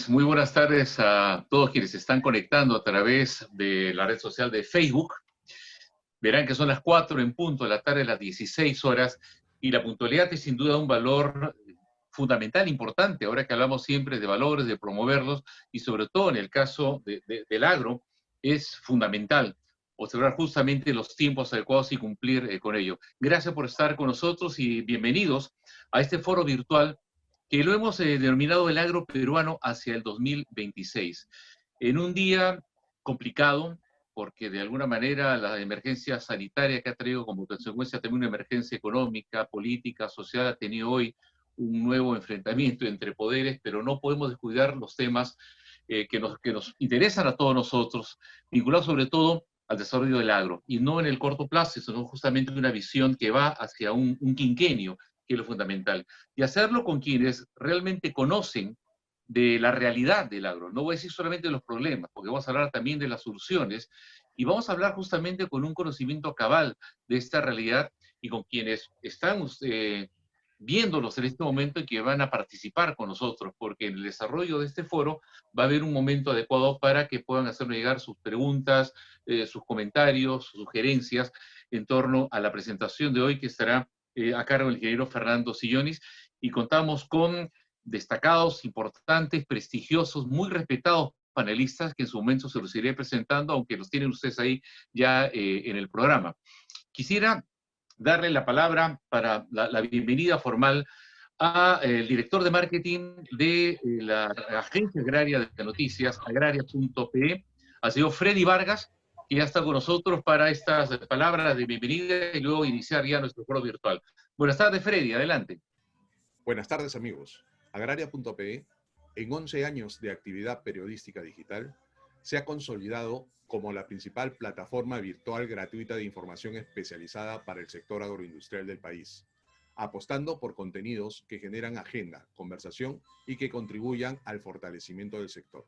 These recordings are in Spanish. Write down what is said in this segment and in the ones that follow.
Muy buenas tardes a todos quienes se están conectando a través de la red social de Facebook. Verán que son las 4 en punto de la tarde, las 16 horas, y la puntualidad es sin duda un valor fundamental, importante, ahora que hablamos siempre de valores, de promoverlos, y sobre todo en el caso del agro, es fundamental observar justamente los tiempos adecuados y cumplir con ello. Gracias por estar con nosotros y bienvenidos a este foro virtual que lo hemos denominado el agro peruano hacia el 2026. En un día complicado, porque de alguna manera la emergencia sanitaria que ha traído como consecuencia también una emergencia económica, política, social, ha tenido hoy un nuevo enfrentamiento entre poderes, pero no podemos descuidar los temas que nos interesan a todos nosotros, vinculados sobre todo al desarrollo del agro, y no en el corto plazo, sino justamente una visión que va hacia un quinquenio, que es lo fundamental, y hacerlo con quienes realmente conocen de la realidad del agro. No voy a decir solamente de los problemas, porque vamos a hablar también de las soluciones, y vamos a hablar justamente con un conocimiento cabal de esta realidad y con quienes están viéndolos en este momento y que van a participar con nosotros, porque en el desarrollo de este foro va a haber un momento adecuado para que puedan hacernos llegar sus preguntas, sus comentarios, sus sugerencias en torno a la presentación de hoy que estará a cargo del ingeniero Fernando Sillonis, y contamos con destacados, importantes, prestigiosos, muy respetados panelistas que en su momento se los iré presentando, aunque los tienen ustedes ahí ya en el programa. Quisiera darle la palabra para la bienvenida formal al director de marketing de la Agencia Agraria de Noticias, agraria.pe, al señor Freddy Vargas, que ya está con nosotros para estas palabras de bienvenida y luego iniciar ya nuestro foro virtual. Buenas tardes, Freddy, adelante. Buenas tardes, amigos. Agraria.pe, en 11 años de actividad periodística digital, se ha consolidado como la principal plataforma virtual gratuita de información especializada para el sector agroindustrial del país, apostando por contenidos que generan agenda, conversación y que contribuyan al fortalecimiento del sector.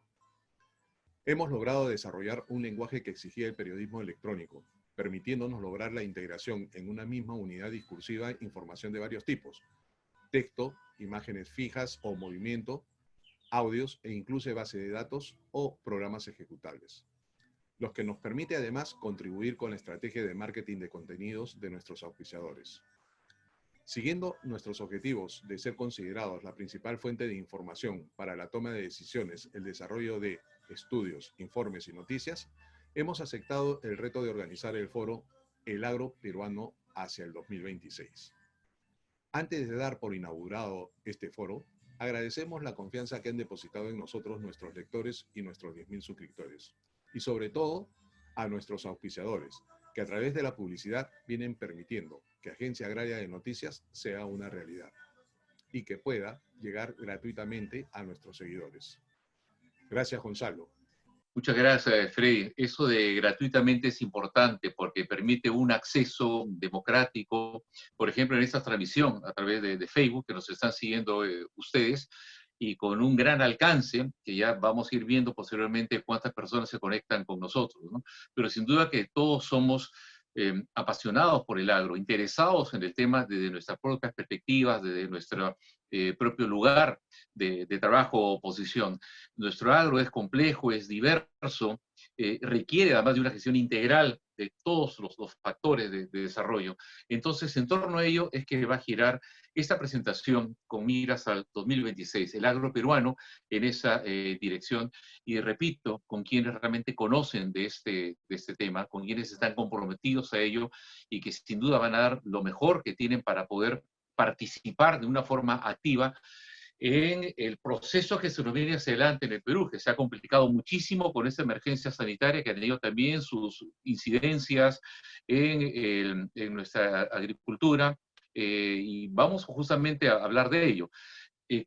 Hemos logrado desarrollar un lenguaje que exigía el periodismo electrónico, permitiéndonos lograr la integración en una misma unidad discursiva información de varios tipos: texto, imágenes fijas o movimiento, audios e incluso base de datos o programas ejecutables, los que nos permite además contribuir con la estrategia de marketing de contenidos de nuestros auspiciadores. Siguiendo nuestros objetivos de ser considerados la principal fuente de información para la toma de decisiones, el desarrollo de estudios, informes y noticias, hemos aceptado el reto de organizar el foro El Agro Peruano hacia el 2026. Antes de dar por inaugurado este foro, agradecemos la confianza que han depositado en nosotros nuestros lectores y nuestros 10.000 suscriptores. Y sobre todo, a nuestros auspiciadores, que a través de la publicidad vienen permitiendo que Agencia Agraria de Noticias sea una realidad y que pueda llegar gratuitamente a nuestros seguidores. Gracias, Gonzalo. Muchas gracias, Freddy. Eso de gratuitamente es importante porque permite un acceso democrático, por ejemplo, en esta transmisión a través de Facebook, que nos están siguiendo ustedes, y con un gran alcance, que ya vamos a ir viendo posteriormente cuántas personas se conectan con nosotros, ¿no? Pero sin duda que todos somos apasionados por el agro, interesados en el tema desde nuestras propias perspectivas, desde nuestro propio lugar de trabajo o posición. Nuestro agro es complejo, es diverso, requiere además de una gestión integral de todos los factores de desarrollo. Entonces, en torno a ello es que va a girar esta presentación con miras al 2026, el agro peruano en esa dirección, y repito, con quienes realmente conocen de este tema, con quienes están comprometidos a ello y que sin duda van a dar lo mejor que tienen para poder participar de una forma activa en el proceso que se nos viene hacia adelante en el Perú, que se ha complicado muchísimo con esta emergencia sanitaria que ha tenido también sus incidencias en nuestra agricultura, y vamos justamente a hablar de ello.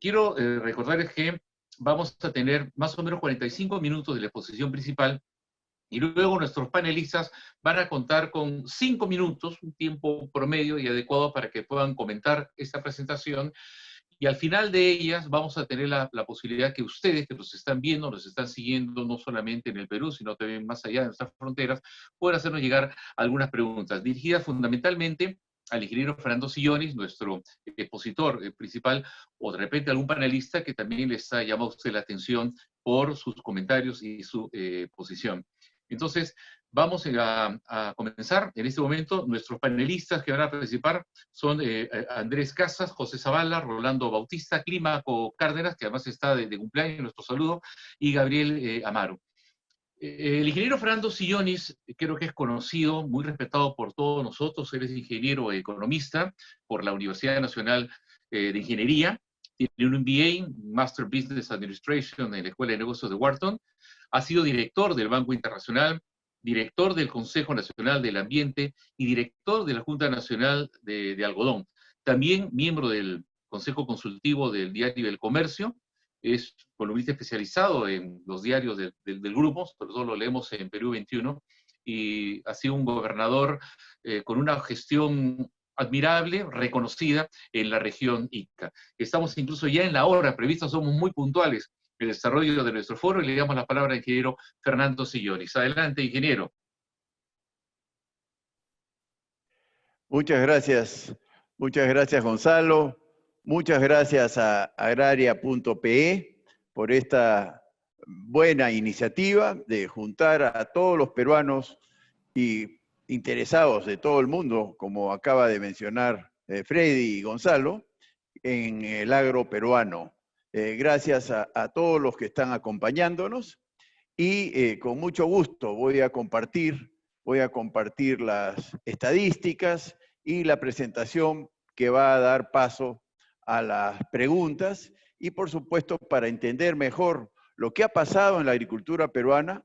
Quiero recordarles que vamos a tener más o menos 45 minutos de la exposición principal, y luego nuestros panelistas van a contar con 5 minutos, un tiempo promedio y adecuado para que puedan comentar esta presentación. Y al final de ellas vamos a tener la posibilidad que ustedes que nos están viendo, nos están siguiendo no solamente en el Perú, sino también más allá de nuestras fronteras, puedan hacernos llegar algunas preguntas dirigidas fundamentalmente al ingeniero Fernando Sillonis, nuestro expositor principal, o de repente algún panelista que también les ha llamado a usted la atención por sus comentarios y su posición. Entonces, vamos a comenzar en este momento. Nuestros panelistas que van a participar son Andrés Casas, José Zavala, Rolando Bautista, Clímaco Cárdenas, que además está de cumpleaños, nuestro saludo, y Gabriel Amaro. El ingeniero Fernando Sillonis creo que es conocido, muy respetado por todos nosotros. Él es ingeniero economista por la Universidad Nacional de Ingeniería. Tiene un MBA, Master Business Administration en la Escuela de Negocios de Wharton. Ha sido director del Banco Internacional, director del Consejo Nacional del Ambiente y director de la Junta Nacional de Algodón. También miembro del Consejo Consultivo del Diario del Comercio. Es columnista especializado en los diarios del grupo, sobre todo lo leemos en Perú 21, y ha sido un gobernador con una gestión admirable, reconocida en la región Ica. Estamos incluso ya en la hora prevista, somos muy puntuales en el desarrollo de nuestro foro y le damos la palabra al ingeniero Fernando Sillonis. Adelante, ingeniero. Muchas gracias Gonzalo, muchas gracias a agraria.pe por esta buena iniciativa de juntar a todos los peruanos y interesados de todo el mundo, como acaba de mencionar Freddy y Gonzalo, en el agro peruano. Gracias a todos los que están acompañándonos y con mucho gusto voy a compartir las estadísticas y la presentación que va a dar paso a las preguntas y, por supuesto, para entender mejor lo que ha pasado en la agricultura peruana,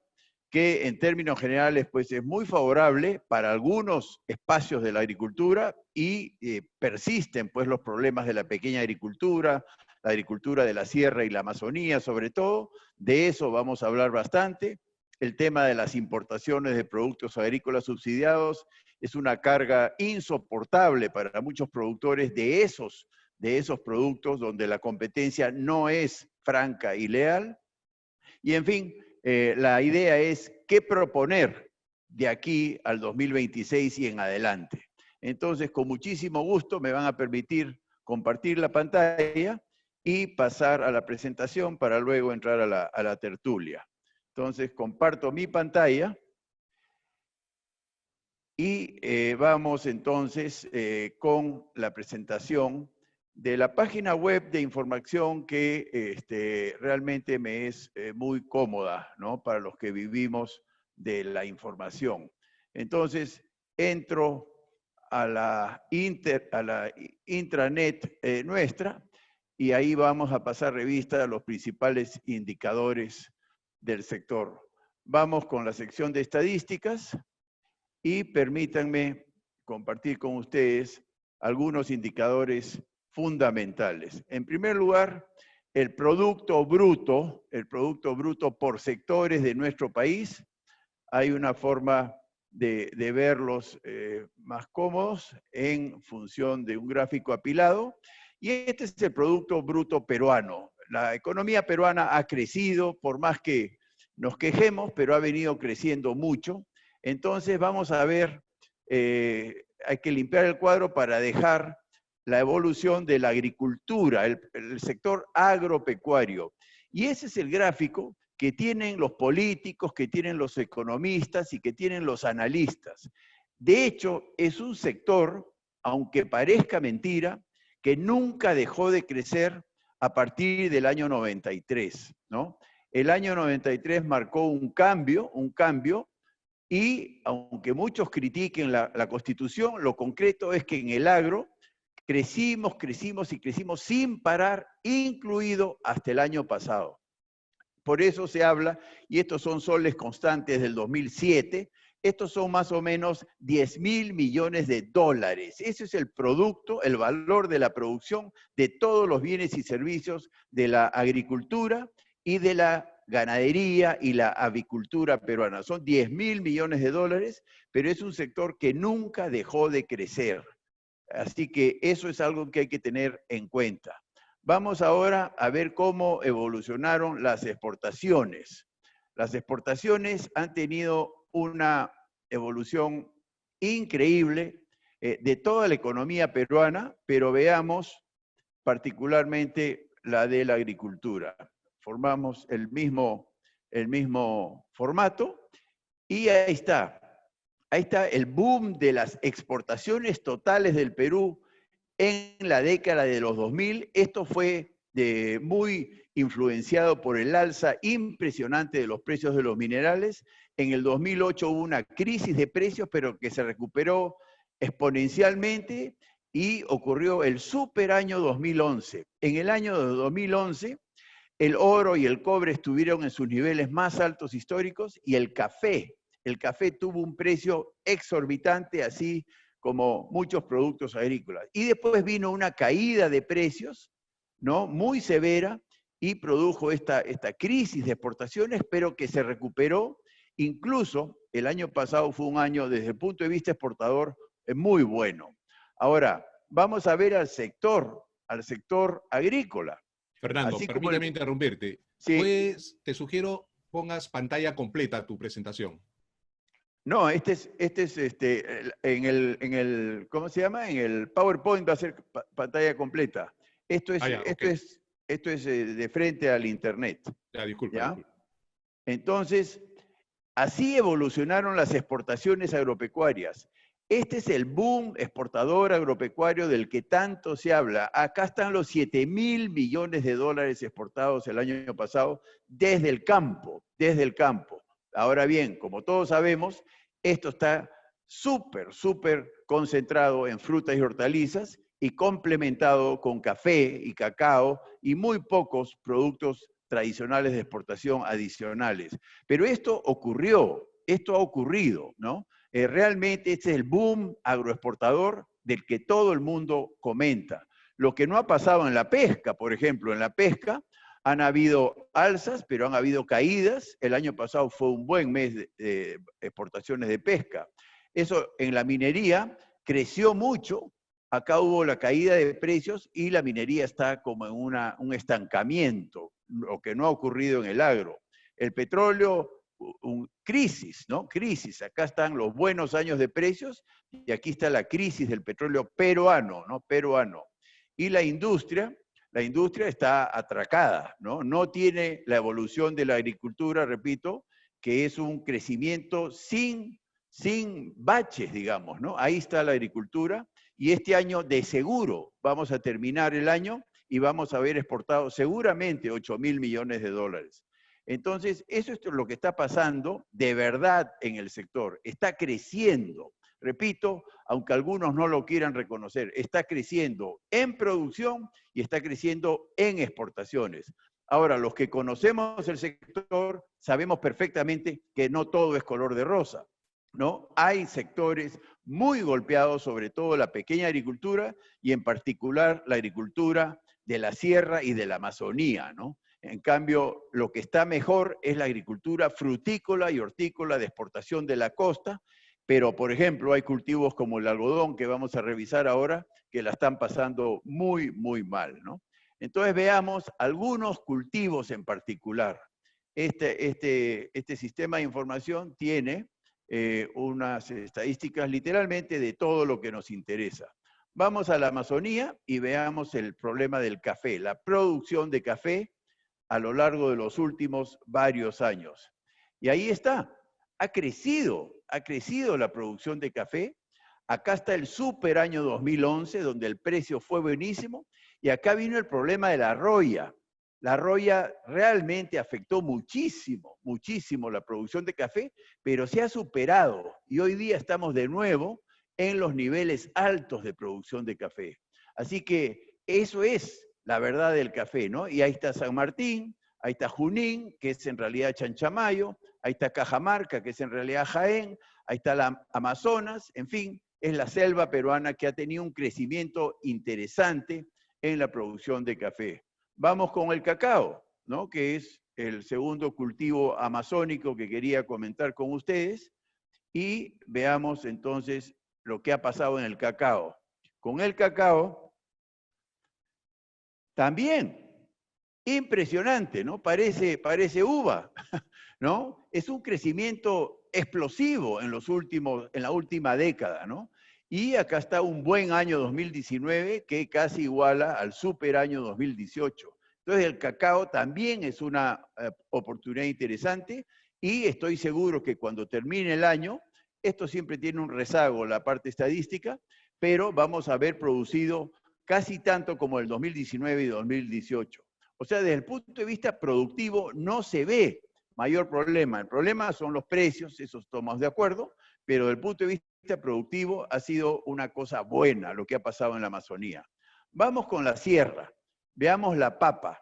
que en términos generales pues, es muy favorable para algunos espacios de la agricultura y persisten pues, los problemas de la pequeña agricultura, la agricultura de la sierra y la Amazonía sobre todo. De eso vamos a hablar bastante. El tema de las importaciones de productos agrícolas subsidiados es una carga insoportable para muchos productores de esos productos donde la competencia no es franca y leal. Y en fin, la idea es qué proponer de aquí al 2026 y en adelante. Entonces, con muchísimo gusto me van a permitir compartir la pantalla y pasar a la presentación para luego entrar a la tertulia. Entonces, comparto mi pantalla y vamos entonces con la presentación de la página web de información que realmente me es muy cómoda, ¿no? Para los que vivimos de la información. Entonces, entro a la intranet nuestra y ahí vamos a pasar revista a los principales indicadores del sector. Vamos con la sección de estadísticas y permítanme compartir con ustedes algunos indicadores fundamentales. En primer lugar, el producto bruto por sectores de nuestro país. Hay una forma de verlos más cómodos en función de un gráfico apilado. Y este es el producto bruto peruano. La economía peruana ha crecido, por más que nos quejemos, pero ha venido creciendo mucho. Entonces vamos a ver, hay que limpiar el cuadro para dejar la evolución de la agricultura, el sector agropecuario. Y ese es el gráfico que tienen los políticos, que tienen los economistas y que tienen los analistas. De hecho, es un sector, aunque parezca mentira, que nunca dejó de crecer a partir del año 93, ¿no? El año 93 marcó un cambio, y aunque muchos critiquen la Constitución, lo concreto es que en el agro crecimos sin parar, incluido hasta el año pasado. Por eso se habla, y estos son soles constantes del 2007, estos son más o menos 10.000 millones de dólares. Ese es el producto, el valor de la producción de todos los bienes y servicios de la agricultura y de la ganadería y la avicultura peruana. Son 10.000 millones de dólares, pero es un sector que nunca dejó de crecer. Así que eso es algo que hay que tener en cuenta. Vamos ahora a ver cómo evolucionaron las exportaciones. Las exportaciones han tenido una evolución increíble, de toda la economía peruana, pero veamos particularmente la de la agricultura. Formamos el mismo formato y ahí está. Ahí está el boom de las exportaciones totales del Perú en la década de los 2000. Esto fue muy influenciado por el alza impresionante de los precios de los minerales. En el 2008 hubo una crisis de precios, pero que se recuperó exponencialmente y ocurrió el super año 2011. En el año 2011, el oro y el cobre estuvieron en sus niveles más altos históricos y el café tuvo un precio exorbitante, así como muchos productos agrícolas. Y después vino una caída de precios, ¿no?, muy severa, y produjo esta crisis de exportaciones, pero que se recuperó. Incluso el año pasado fue un año, desde el punto de vista exportador, muy bueno. Ahora, vamos a ver al sector agrícola. Fernando, permítame interrumpirte. Sí. Pues te sugiero pongas pantalla completa tu presentación. No, este es en el, ¿cómo se llama? En el PowerPoint va a ser pantalla completa. Esto es de frente al Internet. Ya, disculpa. ¿Ya? Entonces, así evolucionaron las exportaciones agropecuarias. Este es el boom exportador agropecuario del que tanto se habla. Acá están los 7.000 millones de dólares exportados el año pasado desde el campo, Ahora bien, como todos sabemos, esto está súper concentrado en frutas y hortalizas y complementado con café y cacao y muy pocos productos tradicionales de exportación adicionales. Pero esto ha ocurrido, ¿no? Realmente este es el boom agroexportador del que todo el mundo comenta. Lo que no ha pasado en la pesca, por ejemplo, en la pesca han habido alzas, pero han habido caídas. El año pasado fue un buen mes de exportaciones de pesca. Eso en la minería creció mucho. Acá hubo la caída de precios y la minería está como en un estancamiento, lo que no ha ocurrido en el agro. El petróleo, crisis, ¿no? Crisis. Acá están los buenos años de precios y aquí está la crisis del petróleo peruano, ¿no? Y la industria está atracada, ¿no? No tiene la evolución de la agricultura, repito, que es un crecimiento sin baches, digamos, ¿no? Ahí está la agricultura y este año de seguro vamos a terminar el año y vamos a haber exportado seguramente 8.000 millones de dólares. Entonces, eso es lo que está pasando de verdad en el sector. Está creciendo. Repito, aunque algunos no lo quieran reconocer, está creciendo en producción y está creciendo en exportaciones. Ahora, los que conocemos el sector sabemos perfectamente que no todo es color de rosa, ¿no? Hay sectores muy golpeados, sobre todo la pequeña agricultura y en particular la agricultura de la sierra y de la Amazonía, ¿no? En cambio, lo que está mejor es la agricultura frutícola y hortícola de exportación de la costa, pero, por ejemplo, hay cultivos como el algodón, que vamos a revisar ahora, que la están pasando muy mal, ¿no? Entonces veamos algunos cultivos en particular. Este sistema de información tiene unas estadísticas literalmente de todo lo que nos interesa. Vamos a la Amazonía y veamos el problema del café, la producción de café a lo largo de los últimos varios años. Y ahí está, ha crecido la producción de café. Acá está el super año 2011, donde el precio fue buenísimo, y acá vino el problema de la roya. La roya realmente afectó muchísimo la producción de café, pero se ha superado, y hoy día estamos de nuevo en los niveles altos de producción de café. Así que eso es la verdad del café, ¿no? Y ahí está San Martín, ahí está Junín, que es en realidad Chanchamayo, ahí está Cajamarca, que es en realidad Jaén, ahí está la Amazonas, en fin, es la selva peruana que ha tenido un crecimiento interesante en la producción de café. Vamos con el cacao, ¿no? Que es el segundo cultivo amazónico que quería comentar con ustedes, y veamos entonces lo que ha pasado en el cacao. Con el cacao, también, impresionante, ¿no? Parece uva, ¿no? Es un crecimiento explosivo en la última década, ¿no? Y acá está un buen año 2019 que casi iguala al super año 2018. Entonces el cacao también es una oportunidad interesante y estoy seguro que cuando termine el año, esto siempre tiene un rezago, la parte estadística, pero vamos a haber producido casi tanto como el 2019 y 2018. O sea, desde el punto de vista productivo no se ve mayor problema. El problema son los precios, eso estamos de acuerdo, pero desde el punto de vista productivo ha sido una cosa buena lo que ha pasado en la Amazonía. Vamos con la sierra. Veamos la papa.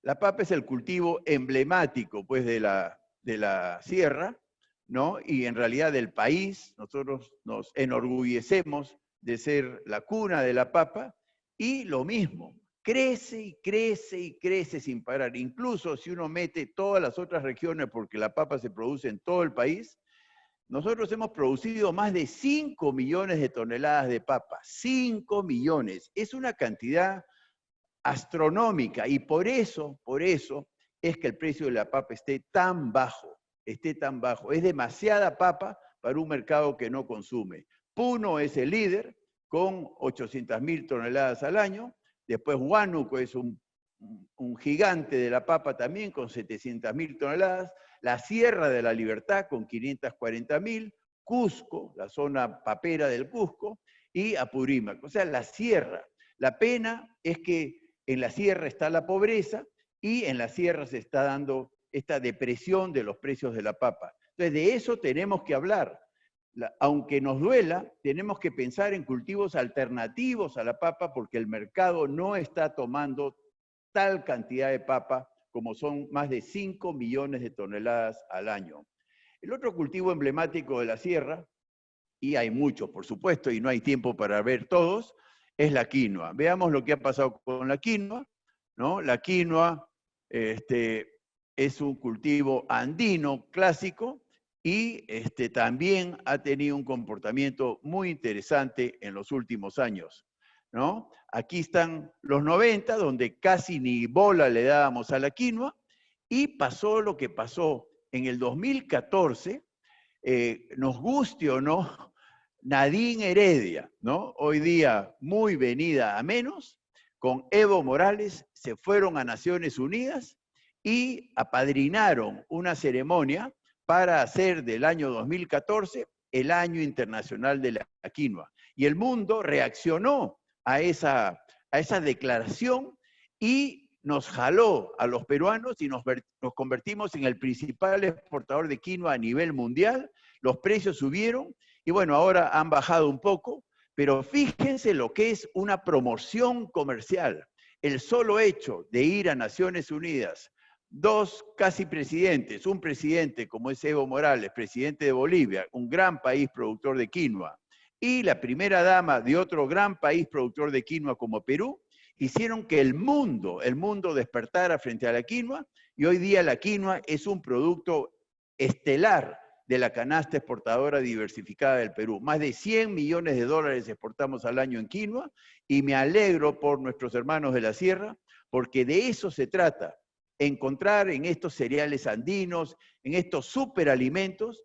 La papa es el cultivo emblemático pues, de la sierra, ¿no? Y en realidad del país. Nosotros nos enorgullecemos de ser la cuna de la papa, y lo mismo, crece y crece y crece sin parar. Incluso si uno mete todas las otras regiones, porque la papa se produce en todo el país, nosotros hemos producido más de 5 millones de toneladas de papa. 5 millones. Es una cantidad astronómica, y por eso es que el precio de la papa esté tan bajo. Es demasiada papa para un mercado que no consume. Puno es el líder con 800.000 toneladas al año. Después Huánuco es un gigante de la papa también con 700.000 toneladas. La Sierra de la Libertad con 540.000. Cusco, la zona papera del Cusco, y Apurímac. O sea, la sierra. La pena es que en la sierra está la pobreza y en la sierra se está dando esta depresión de los precios de la papa. Entonces, de eso tenemos que hablar. Aunque nos duela, tenemos que pensar en cultivos alternativos a la papa porque el mercado no está tomando tal cantidad de papa como son más de 5 millones de toneladas al año. El otro cultivo emblemático de la sierra, y hay muchos, por supuesto, y no hay tiempo para ver todos, es la quinoa. Veamos lo que ha pasado con la quinoa, ¿no? La quinoa es un cultivo andino clásico y también ha tenido un comportamiento muy interesante en los últimos años, ¿no? Aquí están los 90, donde casi ni bola le dábamos a la quinoa, y pasó lo que pasó en el 2014, nos guste o no, Nadine Heredia, ¿no? Hoy día muy venida a menos, con Evo Morales se fueron a Naciones Unidas y apadrinaron una ceremonia para hacer del año 2014 el Año Internacional de la Quinoa. Y el mundo reaccionó a esa declaración y nos jaló a los peruanos y nos convertimos en el principal exportador de quinoa a nivel mundial. Los precios subieron y bueno, ahora han bajado un poco, pero fíjense lo que es una promoción comercial. El solo hecho de ir a Naciones Unidas, dos casi presidentes, un presidente como es Evo Morales, presidente de Bolivia, un gran país productor de quinoa, y la primera dama de otro gran país productor de quinoa como Perú, hicieron que el mundo despertara frente a la quinoa, y hoy día la quinoa es un producto estelar de la canasta exportadora diversificada del Perú. Más de 100 millones de dólares exportamos al año en quinoa, y me alegro por nuestros hermanos de la sierra, porque de eso se trata, encontrar en estos cereales andinos, en estos superalimentos,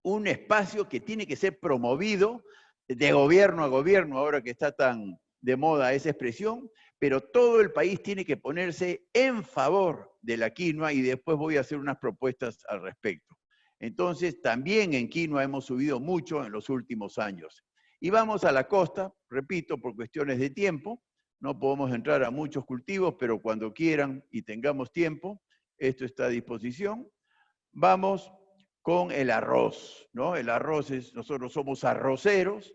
un espacio que tiene que ser promovido de gobierno a gobierno, ahora que está tan de moda esa expresión, pero todo el país tiene que ponerse en favor de la quinoa, y después voy a hacer unas propuestas al respecto. Entonces, también en quinoa hemos subido mucho en los últimos años. Y vamos a la costa, repito, por cuestiones de tiempo, no podemos entrar a muchos cultivos, pero cuando quieran y tengamos tiempo, esto está a disposición. Vamos con el arroz, ¿no? El arroz nosotros somos arroceros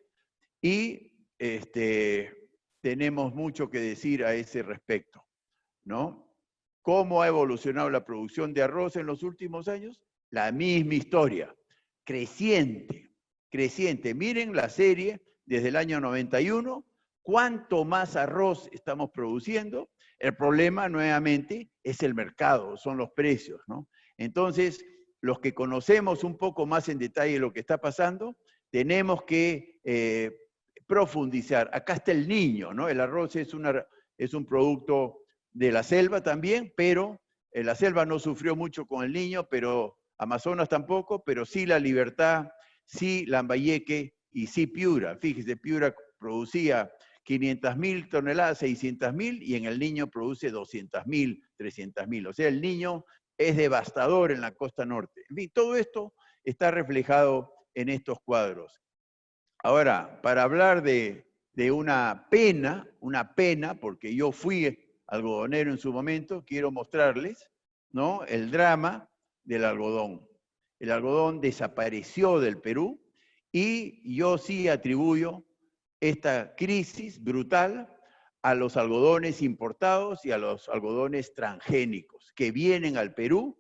y tenemos mucho que decir a ese respecto, ¿no? ¿Cómo ha evolucionado la producción de arroz en los últimos años? La misma historia, creciente, creciente. Miren la serie desde el año 91, cuánto más arroz estamos produciendo. El problema, nuevamente, es el mercado, son los precios, ¿no? Entonces, los que conocemos un poco más en detalle lo que está pasando, tenemos que profundizar. Acá está el niño, ¿no? El arroz es un producto de la selva también, pero la selva no sufrió mucho con el niño, pero Amazonas tampoco, pero sí La Libertad, sí Lambayeque y sí Piura. Fíjese, Piura producía 500.000 toneladas, 600.000, y en el Niño produce 200.000, 300.000. O sea, el Niño es devastador en la costa norte. En fin, todo esto está reflejado en estos cuadros. Ahora, para hablar de una pena, porque yo fui algodonero en su momento, quiero mostrarles, ¿no?, el drama del algodón. El algodón desapareció del Perú y yo sí atribuyo esta crisis brutal a los algodones importados y a los algodones transgénicos que vienen al Perú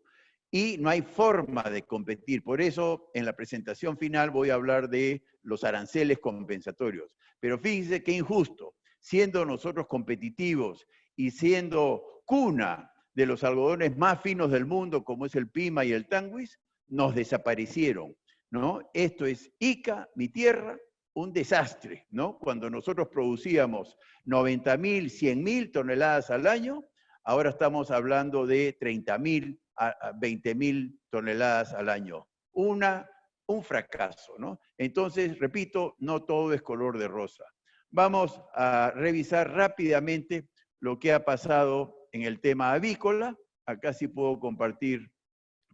y no hay forma de competir. Por eso, en la presentación final voy a hablar de los aranceles compensatorios. Pero fíjense qué injusto, siendo nosotros competitivos y siendo cuna de los algodones más finos del mundo, como es el Pima y el Tanguis, nos desaparecieron, ¿no? Esto es Ica, mi tierra, un desastre, ¿no? Cuando nosotros producíamos 90.000, 100.000 toneladas al año, ahora estamos hablando de 30.000 a 20.000 toneladas al año. Un fracaso, ¿no? Entonces, repito, no todo es color de rosa. Vamos a revisar rápidamente lo que ha pasado en el tema avícola. Acá sí puedo compartir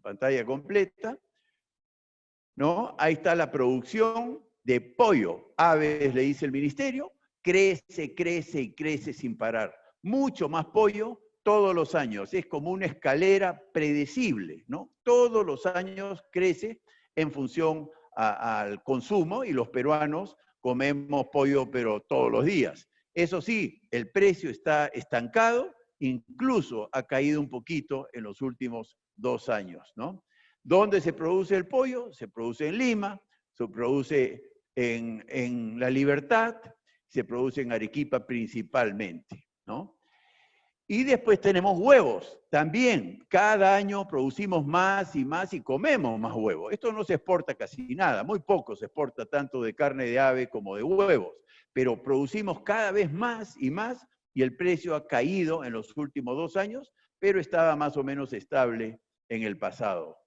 pantalla completa, ¿no? Ahí está la producción de pollo. Aves, le dice el ministerio, crece, crece y crece sin parar. Mucho más pollo todos los años. Es como una escalera predecible, ¿no? Todos los años crece en función al consumo y los peruanos comemos pollo, pero todos los días. Eso sí, el precio está estancado, incluso ha caído un poquito en los últimos 2 años, ¿no? ¿Dónde se produce el pollo? Se produce en Lima, se produce en La Libertad, se produce en Arequipa principalmente, ¿no? Y después tenemos huevos, también. Cada año producimos más y comemos más huevos. Esto no se exporta casi nada, muy poco se exporta tanto de carne de ave como de huevos, pero producimos cada vez más y el precio ha caído en los últimos 2 años, pero estaba más o menos estable en el pasado,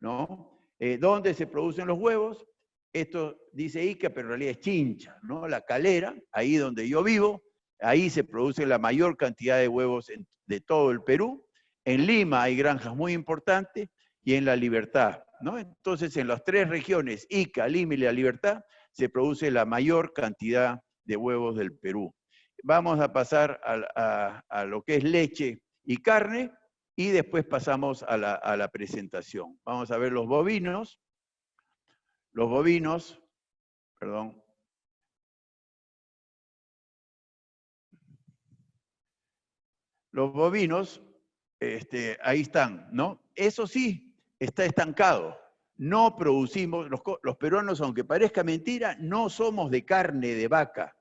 ¿no? ¿Dónde se producen los huevos? Esto dice Ica, pero en realidad es Chincha, ¿no? La Calera, ahí donde yo vivo, ahí se produce la mayor cantidad de huevos de todo el Perú. En Lima hay granjas muy importantes y en La Libertad, ¿no? Entonces, en las 3 regiones, Ica, Lima y La Libertad, se produce la mayor cantidad de huevos del Perú. Vamos a pasar a lo que es leche y carne y después pasamos a la presentación. Vamos a ver los bovinos. Los bovinos, perdón. Los bovinos, ahí están, ¿no? Eso sí, está estancado. No producimos, los peruanos, aunque parezca mentira, no somos de carne de vaca,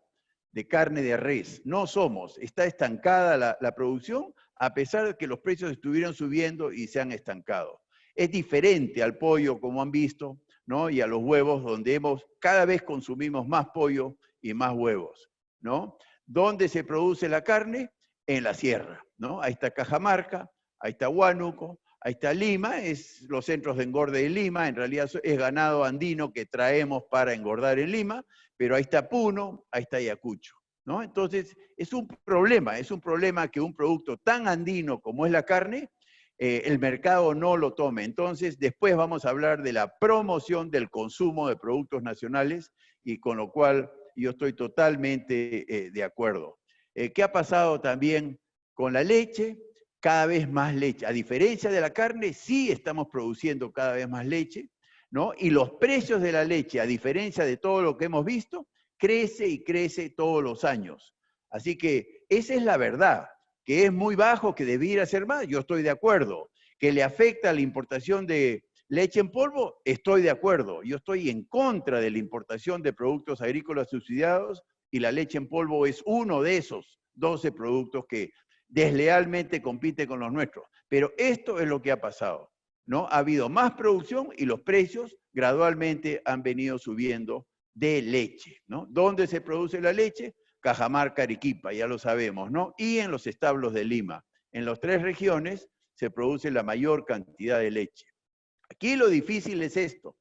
de carne de res. No somos. Está estancada la producción, a pesar de que los precios estuvieron subiendo y se han estancado. Es diferente al pollo, como han visto, ¿no? Y a los huevos, donde cada vez consumimos más pollo y más huevos, ¿no? ¿Dónde se produce la carne? En la sierra, ¿no? Ahí está Cajamarca, ahí está Huánuco, ahí está Lima, es los centros de engorde de Lima, en realidad es ganado andino que traemos para engordar en Lima, pero ahí está Puno, ahí está Ayacucho, ¿no? Entonces, es un problema que un producto tan andino como es la carne, el mercado no lo tome. Entonces, después vamos a hablar de la promoción del consumo de productos nacionales y con lo cual yo estoy totalmente de acuerdo. ¿Qué ha pasado también con la leche? Cada vez más leche. A diferencia de la carne, sí estamos produciendo cada vez más leche, ¿no? Y los precios de la leche, a diferencia de todo lo que hemos visto, crece y crece todos los años. Así que esa es la verdad, que es muy bajo, que debiera ser más, yo estoy de acuerdo. Que le afecta a la importación de leche en polvo, estoy de acuerdo. Yo estoy en contra de la importación de productos agrícolas subsidiados y la leche en polvo es uno de esos 12 productos que deslealmente compite con los nuestros. Pero esto es lo que ha pasado, ¿no? Ha habido más producción y los precios gradualmente han venido subiendo de leche, ¿no? ¿Dónde se produce la leche? Cajamarca, Arequipa, ya lo sabemos, ¿no? Y en los establos de Lima. En las 3 regiones se produce la mayor cantidad de leche. Aquí lo difícil es esto.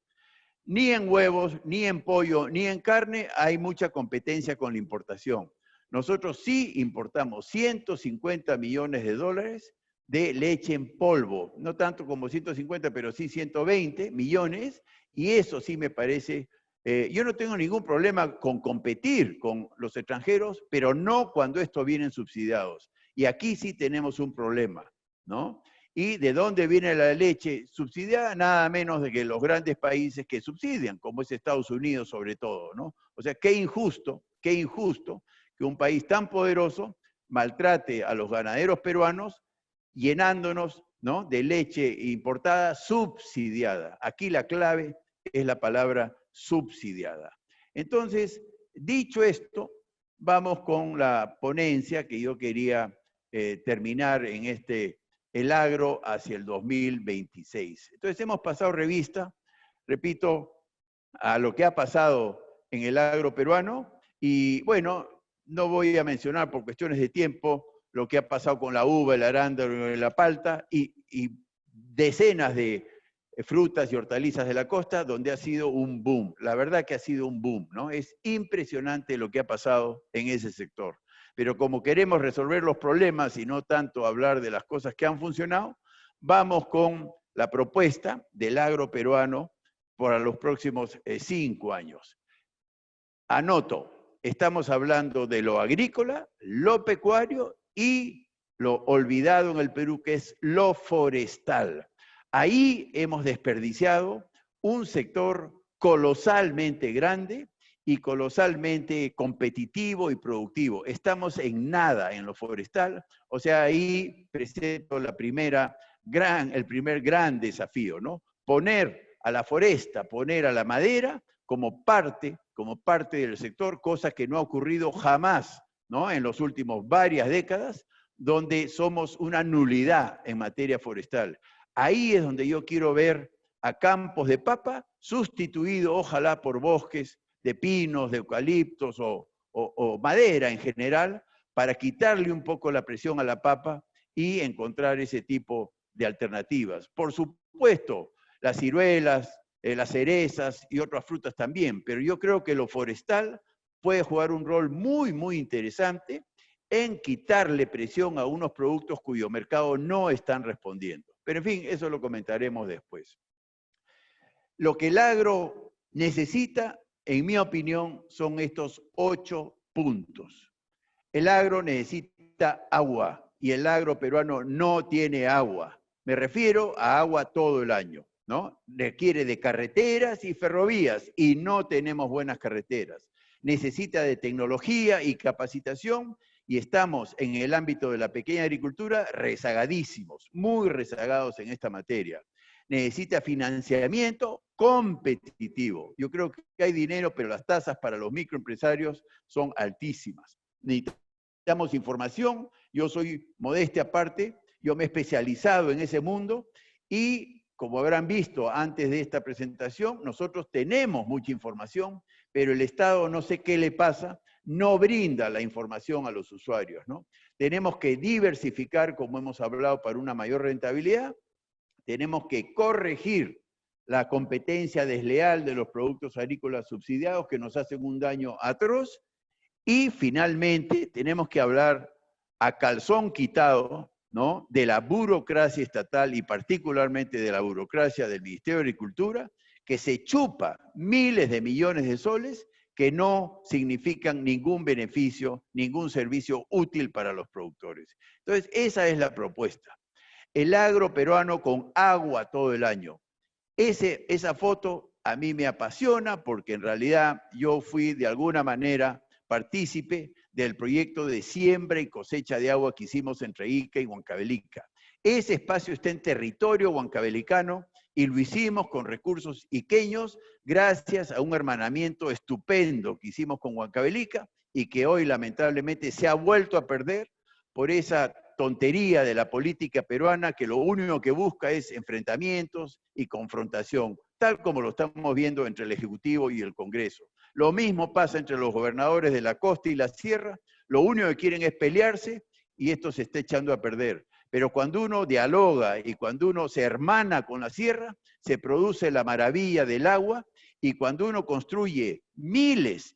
Ni en huevos, ni en pollo, ni en carne hay mucha competencia con la importación. Nosotros sí importamos 150 millones de dólares de leche en polvo. No tanto como 150, pero sí 120 millones. Y eso sí me parece... yo no tengo ningún problema con competir con los extranjeros, pero no cuando estos vienen subsidiados. Y aquí sí tenemos un problema, ¿no? ¿Y de dónde viene la leche subsidiada? Nada menos de que los grandes países que subsidian, como es Estados Unidos sobre todo, ¿no? O sea, qué injusto que un país tan poderoso maltrate a los ganaderos peruanos llenándonos, ¿no?, de leche importada subsidiada. Aquí la clave es la palabra subsidiada. Entonces, dicho esto, vamos con la ponencia que yo quería terminar en el agro hacia el 2026. Entonces hemos pasado revista, repito, a lo que ha pasado en el agro peruano y bueno, no voy a mencionar por cuestiones de tiempo lo que ha pasado con la uva, el arándano y la palta y decenas de frutas y hortalizas de la costa donde ha sido un boom. La verdad que ha sido un boom, ¿no? Es impresionante lo que ha pasado en ese sector. Pero como queremos resolver los problemas y no tanto hablar de las cosas que han funcionado, vamos con la propuesta del agro peruano para los próximos 5 años. Anoto, estamos hablando de lo agrícola, lo pecuario y lo olvidado en el Perú, que es lo forestal. Ahí hemos desperdiciado un sector colosalmente grande y colosalmente competitivo y productivo. Estamos en nada en lo forestal, o sea, ahí presento el primer gran desafío, ¿no? Poner a la foresta, poner a la madera como parte del sector, cosa que no ha ocurrido jamás, ¿no?, en los últimos varias décadas, donde somos una nulidad en materia forestal. Ahí es donde yo quiero ver a campos de papa sustituido, ojalá, por bosques de pinos, de eucaliptos o madera en general, para quitarle un poco la presión a la papa y encontrar ese tipo de alternativas. Por supuesto, las ciruelas, las cerezas y otras frutas también, pero yo creo que lo forestal puede jugar un rol muy, muy interesante en quitarle presión a unos productos cuyo mercado no están respondiendo. Pero en fin, eso lo comentaremos después. Lo que el agro necesita, en mi opinión, son estos 8 puntos. El agro necesita agua y el agro peruano no tiene agua. Me refiero a agua todo el año, ¿no? Requiere de carreteras y ferrovías y no tenemos buenas carreteras. Necesita de tecnología y capacitación y estamos en el ámbito de la pequeña agricultura rezagadísimos, muy rezagados en esta materia. Necesita financiamiento competitivo. Yo creo que hay dinero, pero las tasas para los microempresarios son altísimas. Necesitamos información, yo soy modestia aparte, yo me he especializado en ese mundo y como habrán visto antes de esta presentación, nosotros tenemos mucha información, pero el Estado no sé qué le pasa, no brinda la información a los usuarios, ¿no? Tenemos que diversificar, como hemos hablado, para una mayor rentabilidad, tenemos que corregir la competencia desleal de los productos agrícolas subsidiados que nos hacen un daño atroz y finalmente tenemos que hablar a calzón quitado, ¿no?, de la burocracia estatal y particularmente de la burocracia del Ministerio de Agricultura, que se chupa miles de millones de soles que no significan ningún beneficio, ningún servicio útil para los productores. Entonces, esa es la propuesta. El agro peruano con agua todo el año. Esa foto a mí me apasiona porque en realidad yo fui de alguna manera partícipe del proyecto de siembra y cosecha de agua que hicimos entre Ica y Huancavelica. Ese espacio está en territorio huancavelicano y lo hicimos con recursos iqueños gracias a un hermanamiento estupendo que hicimos con Huancavelica y que hoy lamentablemente se ha vuelto a perder por esa tontería de la política peruana que lo único que busca es enfrentamientos y confrontación, tal como lo estamos viendo entre el Ejecutivo y el Congreso. Lo mismo pasa entre los gobernadores de la costa y la sierra, lo único que quieren es pelearse y esto se está echando a perder. Pero cuando uno dialoga y cuando uno se hermana con la sierra, se produce la maravilla del agua Y cuando uno construye miles,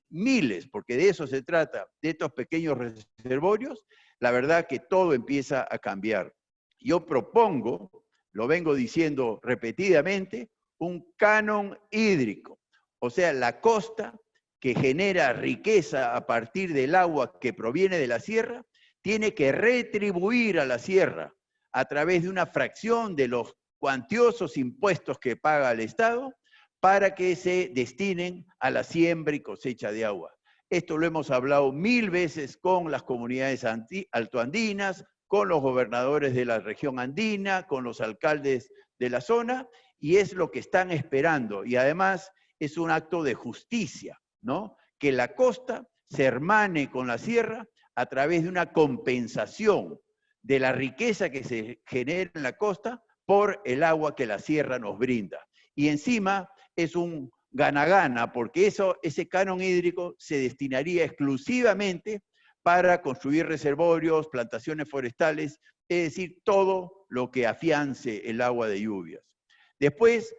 porque de eso se trata, de estos pequeños reservorios, la verdad que todo empieza a cambiar. Yo propongo, lo vengo diciendo repetidamente, un canon hídrico. O sea, la costa que genera riqueza a partir del agua que proviene de la sierra, tiene que retribuir a la sierra a través de una fracción de los cuantiosos impuestos que paga el Estado para que se destinen a la siembra y cosecha de agua. Esto lo hemos hablado 1000 veces con las comunidades altoandinas, con los gobernadores de la región andina, con los alcaldes de la zona, y es lo que están esperando. Y además es un acto de justicia, ¿no? Que la costa se hermane con la sierra a través de una compensación de la riqueza que se genera en la costa por el agua que la sierra nos brinda. Y encima es un gana-gana, porque ese canon hídrico se destinaría exclusivamente para construir reservorios, plantaciones forestales, es decir, todo lo que afiance el agua de lluvias. Después,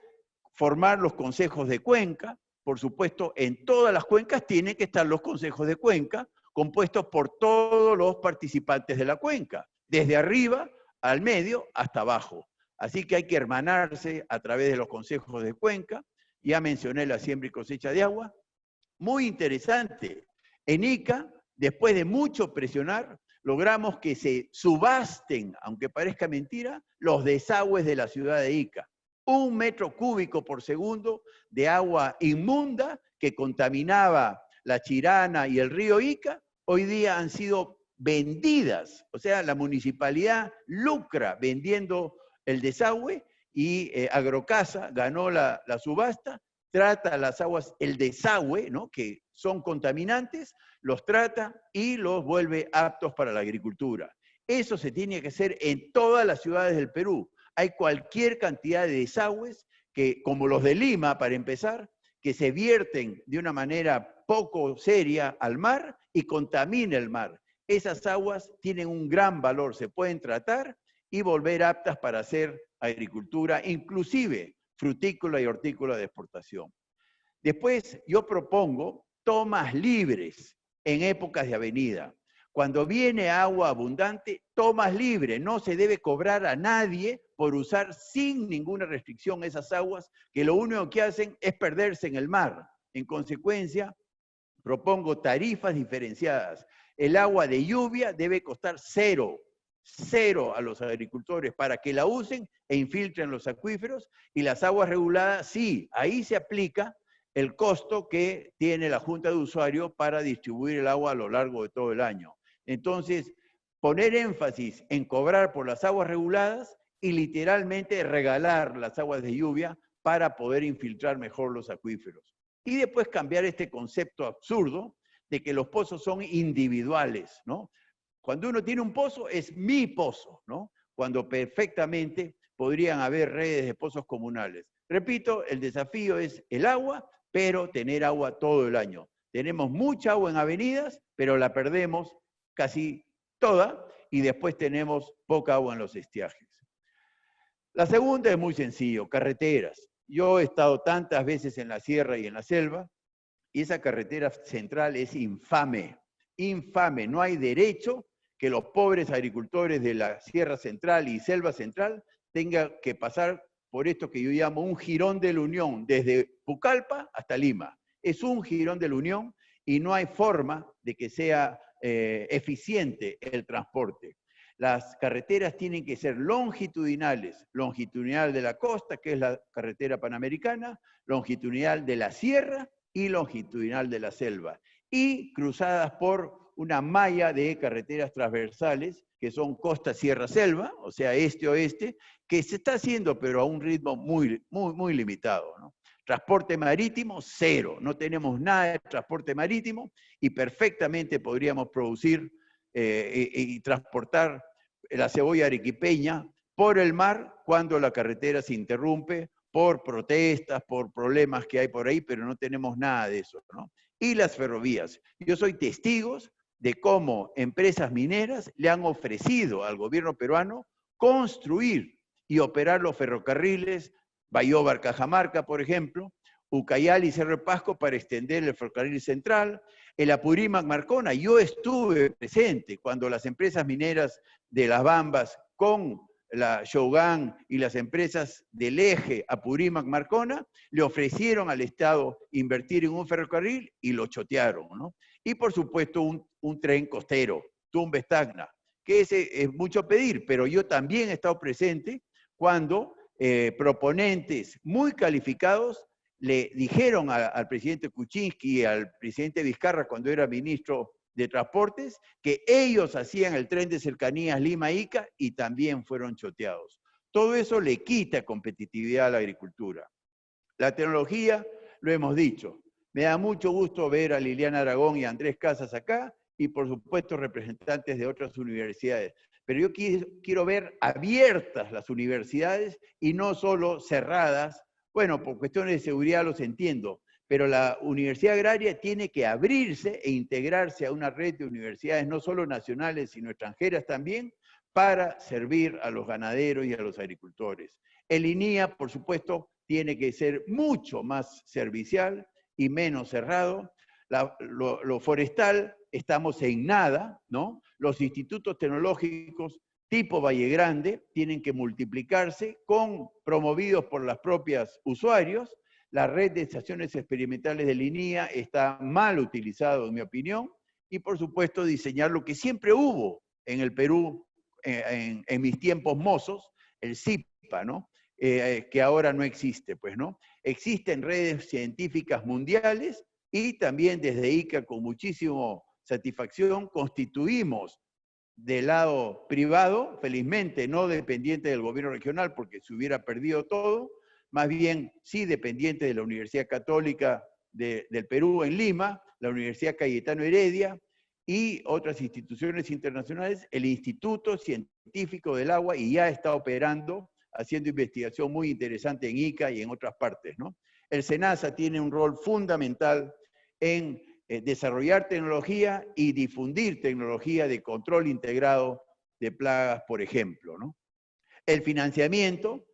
formar los consejos de cuenca. Por supuesto, en todas las cuencas tienen que estar los consejos de cuenca, compuestos por todos los participantes de la cuenca, desde arriba al medio hasta abajo. Así que hay que hermanarse a través de los consejos de cuenca. Ya mencioné la siembra y cosecha de agua. Muy interesante. En Ica, después de mucho presionar, logramos que se subasten, aunque parezca mentira, los desagües de la ciudad de Ica. 1 metro cúbico por segundo de agua inmunda que contaminaba la Chirana y el río Ica, hoy día han sido vendidas. O sea, la municipalidad lucra vendiendo el desagüe y Agrocasa ganó la subasta, trata las aguas, el desagüe, ¿no? Que son contaminantes, los trata y los vuelve aptos para la agricultura. Eso se tiene que hacer en todas las ciudades del Perú. Hay cualquier cantidad de desagües, que, como los de Lima, para empezar, que se vierten de una manera poco seria al mar y contamina el mar. Esas aguas tienen un gran valor, se pueden tratar y volver aptas para hacer agricultura, inclusive frutícola y hortícola de exportación. Después, yo propongo tomas libres en épocas de avenida. Cuando viene agua abundante, tomas libres. No se debe cobrar a nadie por usar sin ninguna restricción esas aguas, que lo único que hacen es perderse en el mar. En consecuencia, propongo tarifas diferenciadas. El agua de lluvia debe costar cero a los agricultores para que la usen e infiltren los acuíferos, y las aguas reguladas, sí, ahí se aplica el costo que tiene la Junta de Usuarios para distribuir el agua a lo largo de todo el año. Entonces, poner énfasis en cobrar por las aguas reguladas y literalmente regalar las aguas de lluvia para poder infiltrar mejor los acuíferos. Y después cambiar este concepto absurdo de que los pozos son individuales, ¿no? Cuando uno tiene un pozo, es mi pozo, ¿no? Cuando perfectamente podrían haber redes de pozos comunales. Repito, el desafío es el agua, pero tener agua todo el año. Tenemos mucha agua en avenidas, pero la perdemos casi toda, y después tenemos poca agua en los estiajes. La segunda es muy sencillo, carreteras. Yo he estado tantas veces en la sierra y en la selva, y esa carretera central es infame, infame. No hay derecho que los pobres agricultores de la Sierra Central y Selva Central tengan que pasar por esto que yo llamo un jirón de la Unión, desde Pucallpa hasta Lima. Es un jirón de la Unión y no hay forma de que sea eficiente el transporte. Las carreteras tienen que ser longitudinales, longitudinal de la costa, que es la carretera panamericana, longitudinal de la sierra y longitudinal de la selva, y cruzadas por una malla de carreteras transversales, que son costa-sierra-selva, o sea, este-oeste, que se está haciendo, pero a un ritmo muy limitado, ¿no? Transporte marítimo, cero. No tenemos nada de transporte marítimo y perfectamente podríamos producir y transportar la cebolla arequipeña por el mar cuando la carretera se interrumpe por protestas, por problemas que hay por ahí, pero no tenemos nada de eso, ¿no? Y las ferrovías. Yo soy testigo de cómo empresas mineras le han ofrecido al gobierno peruano construir y operar los ferrocarriles Bayóvar-Cajamarca, por ejemplo, Ucayali y Cerro de Pasco para extender el ferrocarril central, el Apurímac-Marcona. Yo estuve presente cuando las empresas mineras de Las Bambas con la Shogun y las empresas del eje Apurímac-Marcona le ofrecieron al Estado invertir en un ferrocarril y lo chotearon, ¿no? Y por supuesto un tren costero, Tumbes-Tacna, que ese es mucho pedir, pero yo también he estado presente cuando proponentes muy calificados le dijeron al presidente Kuczynski y al presidente Vizcarra cuando era ministro de Transportes que ellos hacían el tren de cercanías Lima-Ica y también fueron choteados. Todo eso le quita competitividad a la agricultura. La tecnología, lo hemos dicho. Me da mucho gusto ver a Liliana Aragón y a Andrés Casas acá y por supuesto representantes de otras universidades. Pero yo quiero ver abiertas las universidades y no solo cerradas. Bueno, por cuestiones de seguridad los entiendo, pero la Universidad Agraria tiene que abrirse e integrarse a una red de universidades, no solo nacionales, sino extranjeras también, para servir a los ganaderos y a los agricultores. El INIA, por supuesto, tiene que ser mucho más servicial y menos cerrado. Lo forestal, estamos en nada, ¿no? Los institutos tecnológicos tipo Valle Grande tienen que multiplicarse, promovidos por las propias usuarios. La red de estaciones experimentales de INIA está mal utilizado, en mi opinión, y por supuesto diseñar lo que siempre hubo en el Perú, en mis tiempos mozos, el CIPA, ¿no? Que ahora no existe, pues, ¿no? Existen redes científicas mundiales y también desde ICA, con muchísima satisfacción, constituimos del lado privado, felizmente no dependiente del gobierno regional porque se hubiera perdido todo, más bien sí dependiente de la Universidad Católica del Perú en Lima, la Universidad Cayetano Heredia y otras instituciones internacionales, el Instituto Científico del Agua, y ya está operando, haciendo investigación muy interesante en ICA y en otras partes, ¿no? El SENASA tiene un rol fundamental en desarrollar tecnología y difundir tecnología de control integrado de plagas, por ejemplo, ¿no? El financiamiento,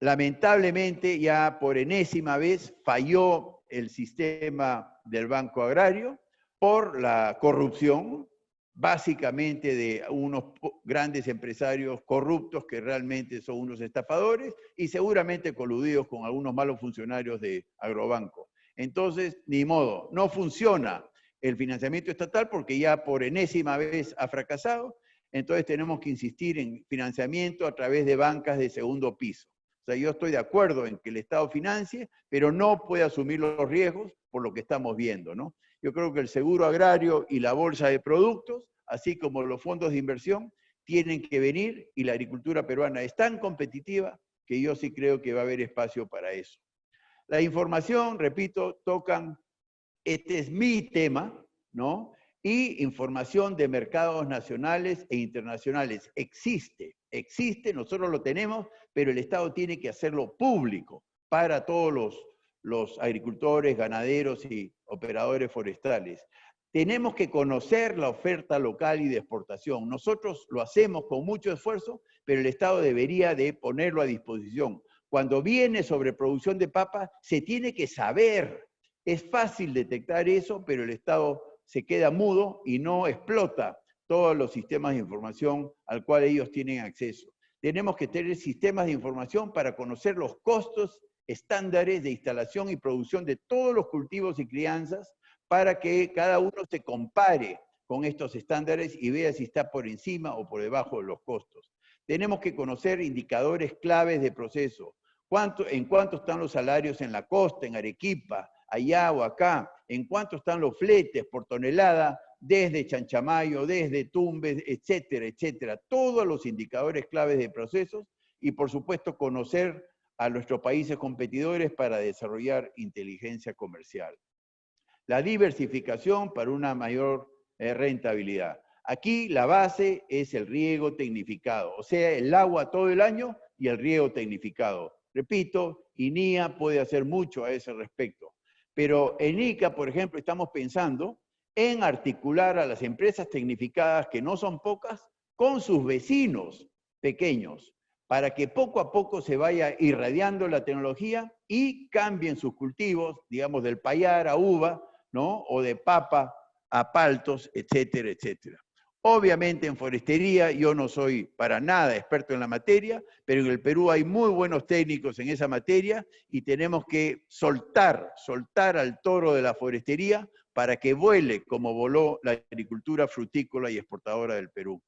lamentablemente ya por enésima vez falló el sistema del Banco Agrario por la corrupción, básicamente de unos grandes empresarios corruptos que realmente son unos estafadores y seguramente coludidos con algunos malos funcionarios de Agrobanco. Entonces, ni modo, no funciona el financiamiento estatal porque ya por enésima vez ha fracasado, entonces tenemos que insistir en financiamiento a través de bancas de segundo piso. O sea, yo estoy de acuerdo en que el Estado financie, pero no puede asumir los riesgos por lo que estamos viendo, ¿no? Yo creo que el seguro agrario y la bolsa de productos, así como los fondos de inversión, tienen que venir y la agricultura peruana es tan competitiva que yo sí creo que va a haber espacio para eso. La información, repito, tocan, este es mi tema, ¿no? Y información de mercados nacionales e internacionales. Existe, nosotros lo tenemos, pero el Estado tiene que hacerlo público para todos los agricultores, ganaderos y operadores forestales. Tenemos que conocer la oferta local y de exportación. Nosotros lo hacemos con mucho esfuerzo, pero el Estado debería de ponerlo a disposición. Cuando viene sobre producción de papa, se tiene que saber. Es fácil detectar eso, pero el Estado se queda mudo y no explota todos los sistemas de información al cual ellos tienen acceso. Tenemos que tener sistemas de información para conocer los costos estándares de instalación y producción de todos los cultivos y crianzas para que cada uno se compare con estos estándares y vea si está por encima o por debajo de los costos. Tenemos que conocer indicadores claves de proceso. ¿En cuánto están los salarios en la costa, en Arequipa, allá o acá? ¿En cuánto están los fletes por tonelada desde Chanchamayo, desde Tumbes, etcétera, etcétera? Todos los indicadores claves de procesos y, por supuesto, conocer a nuestros países competidores para desarrollar inteligencia comercial. La diversificación para una mayor rentabilidad. Aquí la base es el riego tecnificado, o sea, el agua todo el año y el riego tecnificado. Repito, INIA puede hacer mucho a ese respecto, pero en ICA, por ejemplo, estamos pensando en articular a las empresas tecnificadas, que no son pocas, con sus vecinos pequeños, para que poco a poco se vaya irradiando la tecnología y cambien sus cultivos, digamos, del payar a uva, ¿no? O de papa a paltos, etcétera, etcétera. Obviamente en forestería yo no soy para nada experto en la materia, pero en el Perú hay muy buenos técnicos en esa materia y tenemos que soltar al toro de la forestería para que vuele como voló la agricultura frutícola y exportadora del Perú.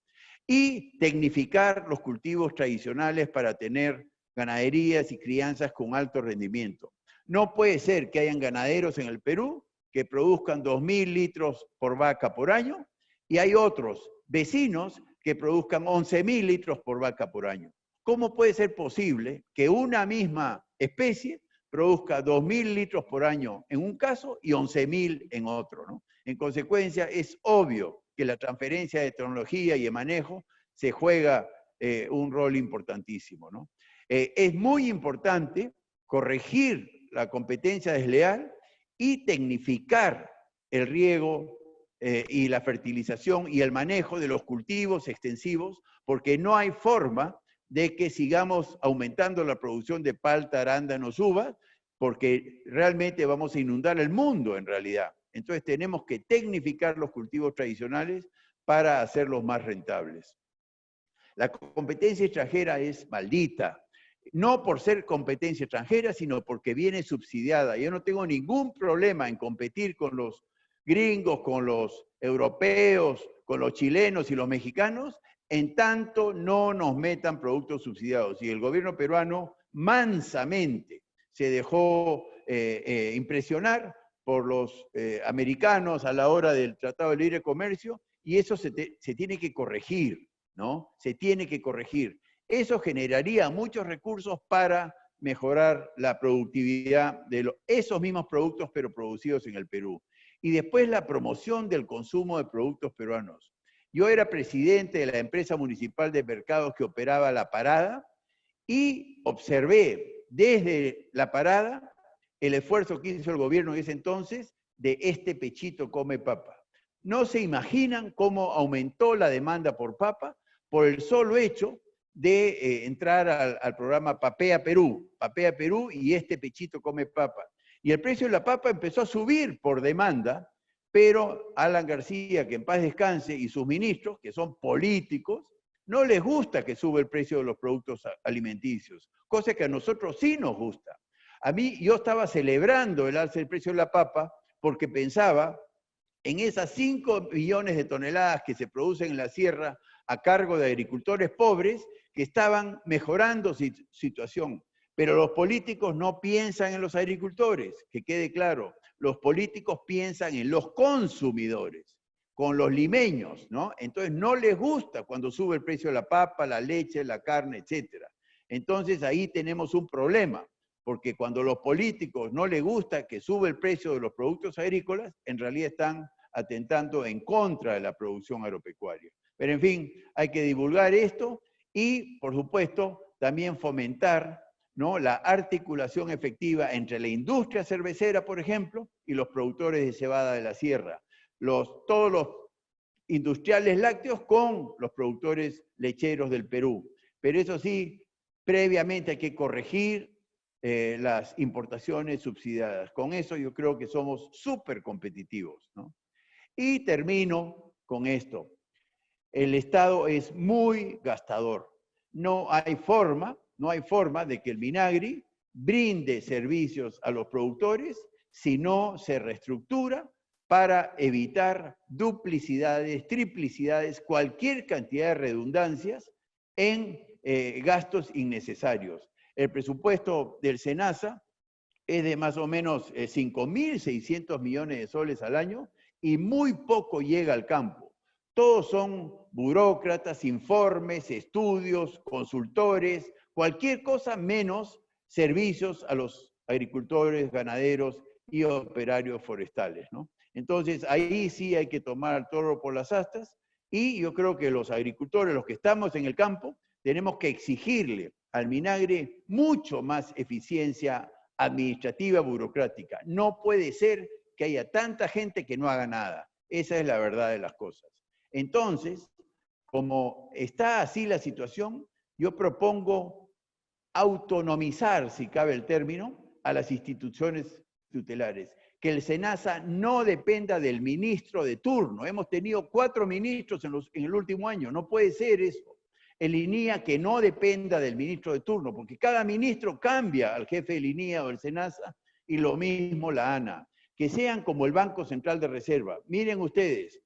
Y tecnificar los cultivos tradicionales para tener ganaderías y crianzas con alto rendimiento. No puede ser que hayan ganaderos en el Perú que produzcan 2.000 litros por vaca por año y hay otros vecinos que produzcan 11.000 litros por vaca por año. ¿Cómo puede ser posible que una misma especie produzca 2.000 litros por año en un caso y 11.000 en otro, ¿no? En consecuencia, es obvio que la transferencia de tecnología y de manejo se juega un rol importantísimo, ¿no? Es muy importante corregir la competencia desleal y tecnificar el riego y la fertilización y el manejo de los cultivos extensivos, porque no hay forma de que sigamos aumentando la producción de palta, arándanos, uvas, porque realmente vamos a inundar el mundo en realidad. Entonces tenemos que tecnificar los cultivos tradicionales para hacerlos más rentables. La competencia extranjera es maldita, no por ser competencia extranjera, sino porque viene subsidiada. Yo no tengo ningún problema en competir con los gringos, con los europeos, con los chilenos y los mexicanos, en tanto no nos metan productos subsidiados. Y el gobierno peruano mansamente se dejó impresionar por los americanos a la hora del Tratado de Libre Comercio, y eso se tiene que corregir, ¿no? Se tiene que corregir. Eso generaría muchos recursos para mejorar la productividad de esos mismos productos, pero producidos en el Perú. Y después la promoción del consumo de productos peruanos. Yo era presidente de la empresa municipal de mercados que operaba La Parada y observé desde La Parada el esfuerzo que hizo el gobierno en ese entonces de este pechito come papa. No se imaginan cómo aumentó la demanda por papa por el solo hecho de entrar al programa Papea Perú y este pechito come papa. Y el precio de la papa empezó a subir por demanda, pero Alan García, que en paz descanse, y sus ministros, que son políticos, no les gusta que sube el precio de los productos alimenticios, cosa que a nosotros sí nos gusta. A mí, yo estaba celebrando el alza del precio de la papa porque pensaba en esas 5 millones de toneladas que se producen en la sierra a cargo de agricultores pobres que estaban mejorando su situación. Pero los políticos no piensan en los agricultores, que quede claro. Los políticos piensan en los consumidores, con los limeños, ¿no? Entonces no les gusta cuando sube el precio de la papa, la leche, la carne, etc. Entonces ahí tenemos un problema, porque cuando los políticos no les gusta que sube el precio de los productos agrícolas, en realidad están atentando en contra de la producción agropecuaria. Pero en fin, hay que divulgar esto y, por supuesto, también fomentar, ¿no?, la articulación efectiva entre la industria cervecera, por ejemplo, y los productores de cebada de la sierra. Todos los industriales lácteos con los productores lecheros del Perú. Pero eso sí, previamente hay que corregir las importaciones subsidiadas. Con eso yo creo que somos súper competitivos, ¿no? Y termino con esto. El Estado es muy gastador. No hay forma de que el Minagri brinde servicios a los productores si no se reestructura para evitar duplicidades, triplicidades, cualquier cantidad de redundancias en gastos innecesarios. El presupuesto del SENASA es de más o menos 5.600 millones de soles al año y muy poco llega al campo. Todos son burócratas, informes, estudios, consultores, cualquier cosa menos servicios a los agricultores, ganaderos y operarios forestales, ¿no? Entonces, ahí sí hay que tomar al toro por las astas y yo creo que los agricultores, los que estamos en el campo, tenemos que exigirle al Minagri mucho más eficiencia administrativa, burocrática. No puede ser que haya tanta gente que no haga nada. Esa es la verdad de las cosas. Entonces, como está así la situación, Yo propongo autonomizar, si cabe el término, a las instituciones tutelares. Que el SENASA no dependa del ministro de turno. Hemos tenido 4 ministros en el último año. No puede ser eso. El INIA que no dependa del ministro de turno, porque cada ministro cambia al jefe del INIA o el SENASA, y lo mismo la ANA. Que sean como el Banco Central de Reserva. Miren ustedes,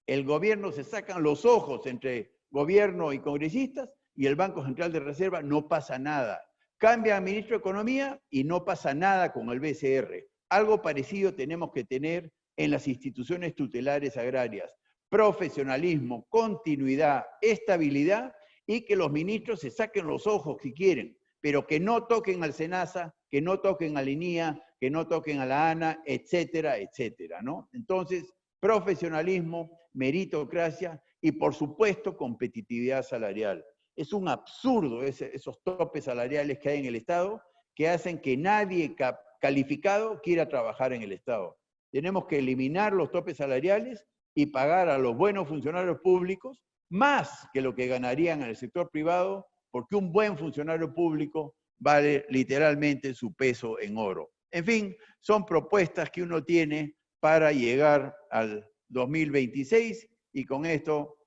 el gobierno se sacan los ojos entre gobierno y congresistas, y el Banco Central de Reserva no pasa nada. Cambia al ministro de Economía y no pasa nada con el BCR. Algo parecido tenemos que tener en las instituciones tutelares agrarias. Profesionalismo, continuidad, estabilidad, y que los ministros se saquen los ojos si quieren, pero que no toquen al SENASA, que no toquen al INIA, que no toquen a la ANA, etcétera, etcétera, ¿no? Entonces, profesionalismo, meritocracia y, por supuesto, competitividad salarial. Es un absurdo esos topes salariales que hay en el Estado, que hacen que nadie calificado quiera trabajar en el Estado. Tenemos que eliminar los topes salariales y pagar a los buenos funcionarios públicos más que lo que ganarían en el sector privado, porque un buen funcionario público vale literalmente su peso en oro. En fin, son propuestas que uno tiene para llegar al 2026, y con esto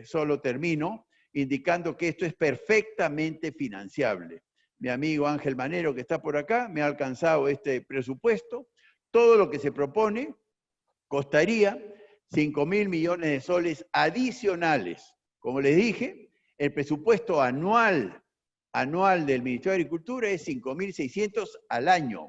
solo termino indicando que esto es perfectamente financiable. Mi amigo Ángel Manero, que está por acá, me ha alcanzado este presupuesto. Todo lo que se propone costaría 5.000 millones de soles adicionales. Como les dije, el presupuesto anual del Ministerio de Agricultura es 5.600 al año.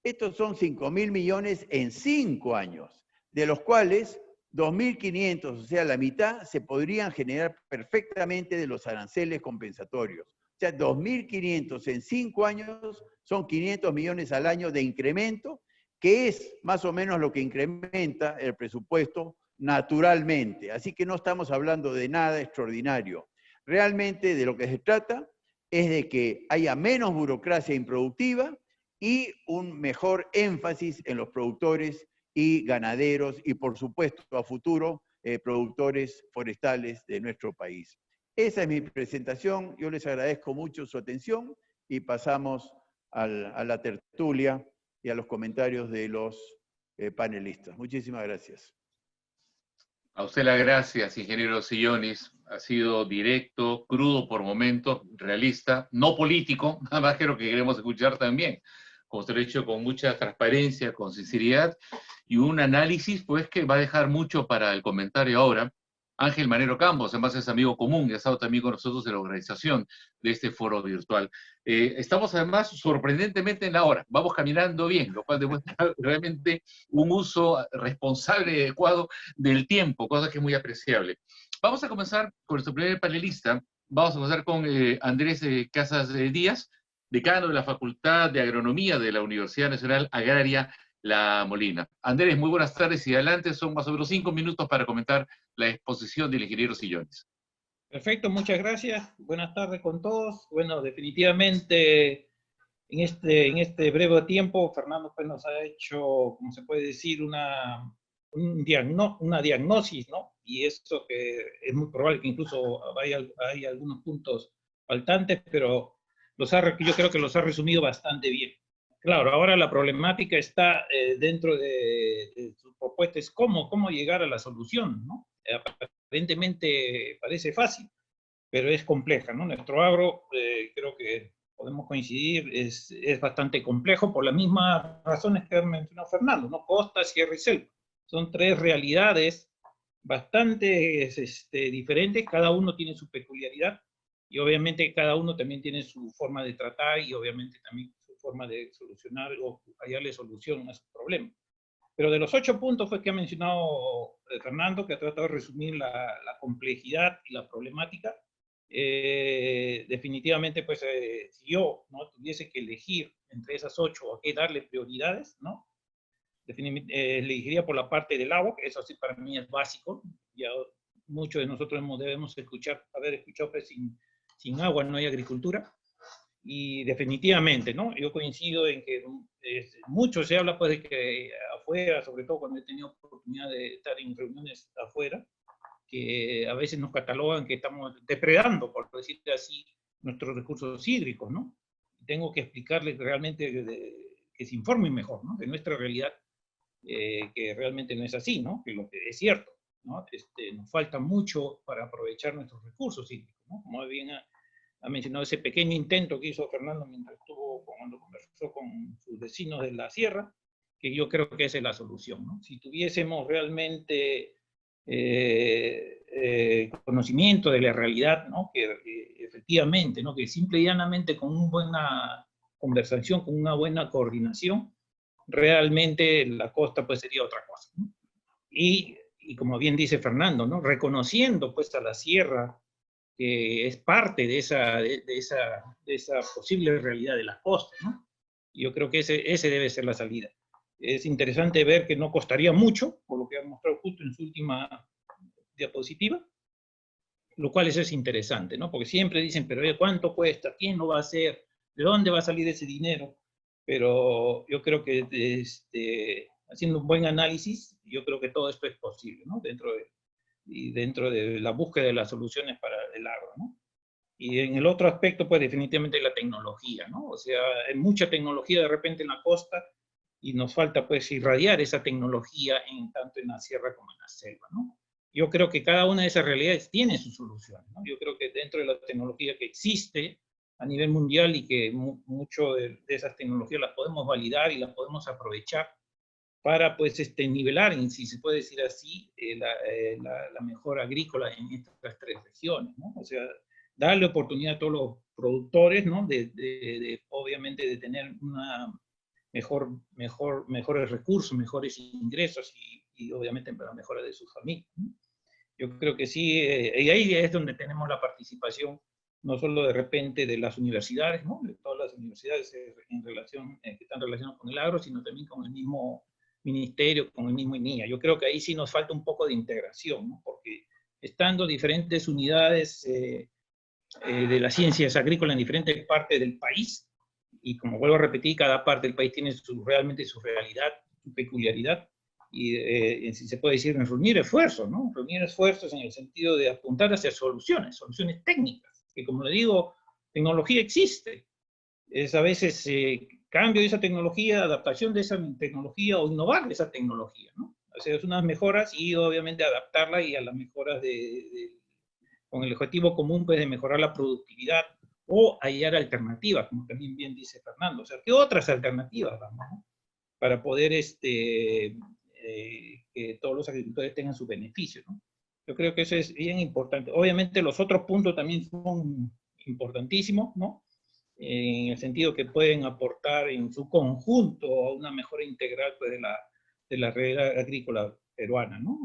Estos son 5.000 millones en 5 años, de los cuales 2.500, o sea, la mitad, se podrían generar perfectamente de los aranceles compensatorios. O sea, 2.500 en 5 años son 500 millones al año de incremento, que es más o menos lo que incrementa el presupuesto naturalmente. Así que no estamos hablando de nada extraordinario. Realmente de lo que se trata es de que haya menos burocracia improductiva y un mejor énfasis en los productores y ganaderos y, por supuesto, a futuro, productores forestales de nuestro país. Esa es mi presentación. Yo les agradezco mucho su atención y pasamos a la tertulia y a los comentarios de los panelistas. Muchísimas gracias. A usted las gracias, ingeniero Sillonis. Ha sido directo, crudo por momentos, realista, no político, nada más que lo que queremos escuchar también. Como usted lo ha hecho con mucha transparencia, con sinceridad, y un análisis pues que va a dejar mucho para el comentario ahora. Ángel Manero Campos, además es amigo común y ha estado también con nosotros en la organización de este foro virtual. Estamos además sorprendentemente en la hora, vamos caminando bien, lo cual demuestra realmente un uso responsable y adecuado del tiempo, cosa que es muy apreciable. Vamos a comenzar con nuestro primer panelista. Vamos a comenzar con Andrés Casas Díaz, decano de la Facultad de Agronomía de la Universidad Nacional Agraria La Molina. Andrés, muy buenas tardes y adelante. Son más o menos 5 minutos para comentar la exposición del ingeniero Sillonis. Perfecto, muchas gracias. Buenas tardes con todos. Bueno, definitivamente en este breve tiempo, Fernando pues, nos ha hecho, como se puede decir, una diagnosis, ¿no? Y eso que es muy probable que incluso hay algunos puntos faltantes, pero yo creo que los ha resumido bastante bien. Claro, ahora la problemática está dentro de su propuesta, es cómo llegar a la solución, ¿no? Aparentemente parece fácil, pero es compleja, ¿no? Nuestro agro, creo que podemos coincidir, es bastante complejo por las mismas razones que mencionó Fernando, ¿no? Costa, sierra y selva. Son 3 realidades bastante diferentes, cada uno tiene su peculiaridad, y obviamente cada uno también tiene su forma de tratar, y obviamente también su forma de solucionar o hallarle solución a su problema. Pero de los 8 puntos fue que ha mencionado Fernando, que ha tratado de resumir la complejidad y la problemática, definitivamente, pues, si yo no tuviese que elegir entre esas 8 a qué darle prioridades, ¿no? Elegiría por la parte del agua, que eso sí para mí es básico. Ya muchos de nosotros debemos haber escuchado que sin agua no hay agricultura. Y definitivamente, ¿no? Yo coincido en que mucho se habla pues de que afuera, sobre todo cuando he tenido oportunidad de estar en reuniones afuera, que a veces nos catalogan que estamos depredando, por decirlo así, nuestros recursos hídricos, ¿no? Tengo que explicarles realmente que se informen mejor, ¿no? De nuestra realidad, que realmente no es así, ¿no? Que lo que es cierto, ¿no? Nos falta mucho para aprovechar nuestros recursos hídricos, ¿no? Como bien ha mencionado ese pequeño intento que hizo Fernando mientras estuvo, cuando conversó con sus vecinos de la sierra, que yo creo que esa es la solución, ¿no? Si tuviésemos realmente conocimiento de la realidad, ¿no? Que efectivamente, ¿no? Que simple y llanamente con una buena conversación, con una buena coordinación, realmente la costa pues sería otra cosa, ¿no? Y como bien dice Fernando, ¿no? Reconociendo pues a la sierra que es parte de esa posible realidad de las costas, ¿no? Yo creo que ese debe ser la salida. Es interesante ver que no costaría mucho, por lo que ha mostrado justo en su última diapositiva, lo cual eso es interesante, ¿no? Porque siempre dicen, pero ¿cuánto cuesta? ¿Quién lo va a hacer? ¿De dónde va a salir ese dinero? Pero yo creo que haciendo un buen análisis, yo creo que todo esto es posible, ¿no? Dentro de la búsqueda de las soluciones para el agro, ¿no? Y en el otro aspecto, pues definitivamente la tecnología, ¿no? O sea, hay mucha tecnología de repente en la costa y nos falta pues irradiar esa tecnología tanto en la sierra como en la selva, ¿no? Yo creo que cada una de esas realidades tiene su solución, ¿no? Yo creo que dentro de la tecnología que existe a nivel mundial y que mucho de esas tecnologías las podemos validar y las podemos aprovechar para pues nivelar, si se puede decir así, la mejora agrícola en estas tres regiones, ¿no? O sea, darle oportunidad a todos los productores, ¿no? Obviamente de tener una mejores recursos, mejores ingresos y obviamente para la mejora de sus familias, ¿no? Yo creo que sí, y ahí es donde tenemos la participación, no solo de repente de las universidades, ¿no? De todas las universidades que están relacionadas con el agro, sino también con el mismo ministerio, con el mismo INIA. Yo creo que ahí sí nos falta un poco de integración, ¿no? Porque estando diferentes unidades de las ciencias agrícolas en diferentes partes del país, y como vuelvo a repetir, cada parte del país tiene realmente su realidad, su peculiaridad, y si se puede decir, reunir esfuerzos, ¿no? Reunir esfuerzos en el sentido de apuntar hacia soluciones técnicas, que como le digo, tecnología existe. Es a veces cambio de esa tecnología, adaptación de esa tecnología o innovar de esa tecnología, ¿no? O sea, es unas mejoras y obviamente adaptarla y a las mejoras con el objetivo común pues, de mejorar la productividad o hallar alternativas, como también bien dice Fernando. O sea, ¿qué otras alternativas damos, ¿no? Para poder que todos los agricultores tengan sus beneficios, ¿no? Yo creo que eso es bien importante. Obviamente los otros puntos también son importantísimos, ¿no? En el sentido que pueden aportar en su conjunto a una mejora integral pues, de la red agrícola peruana, ¿no?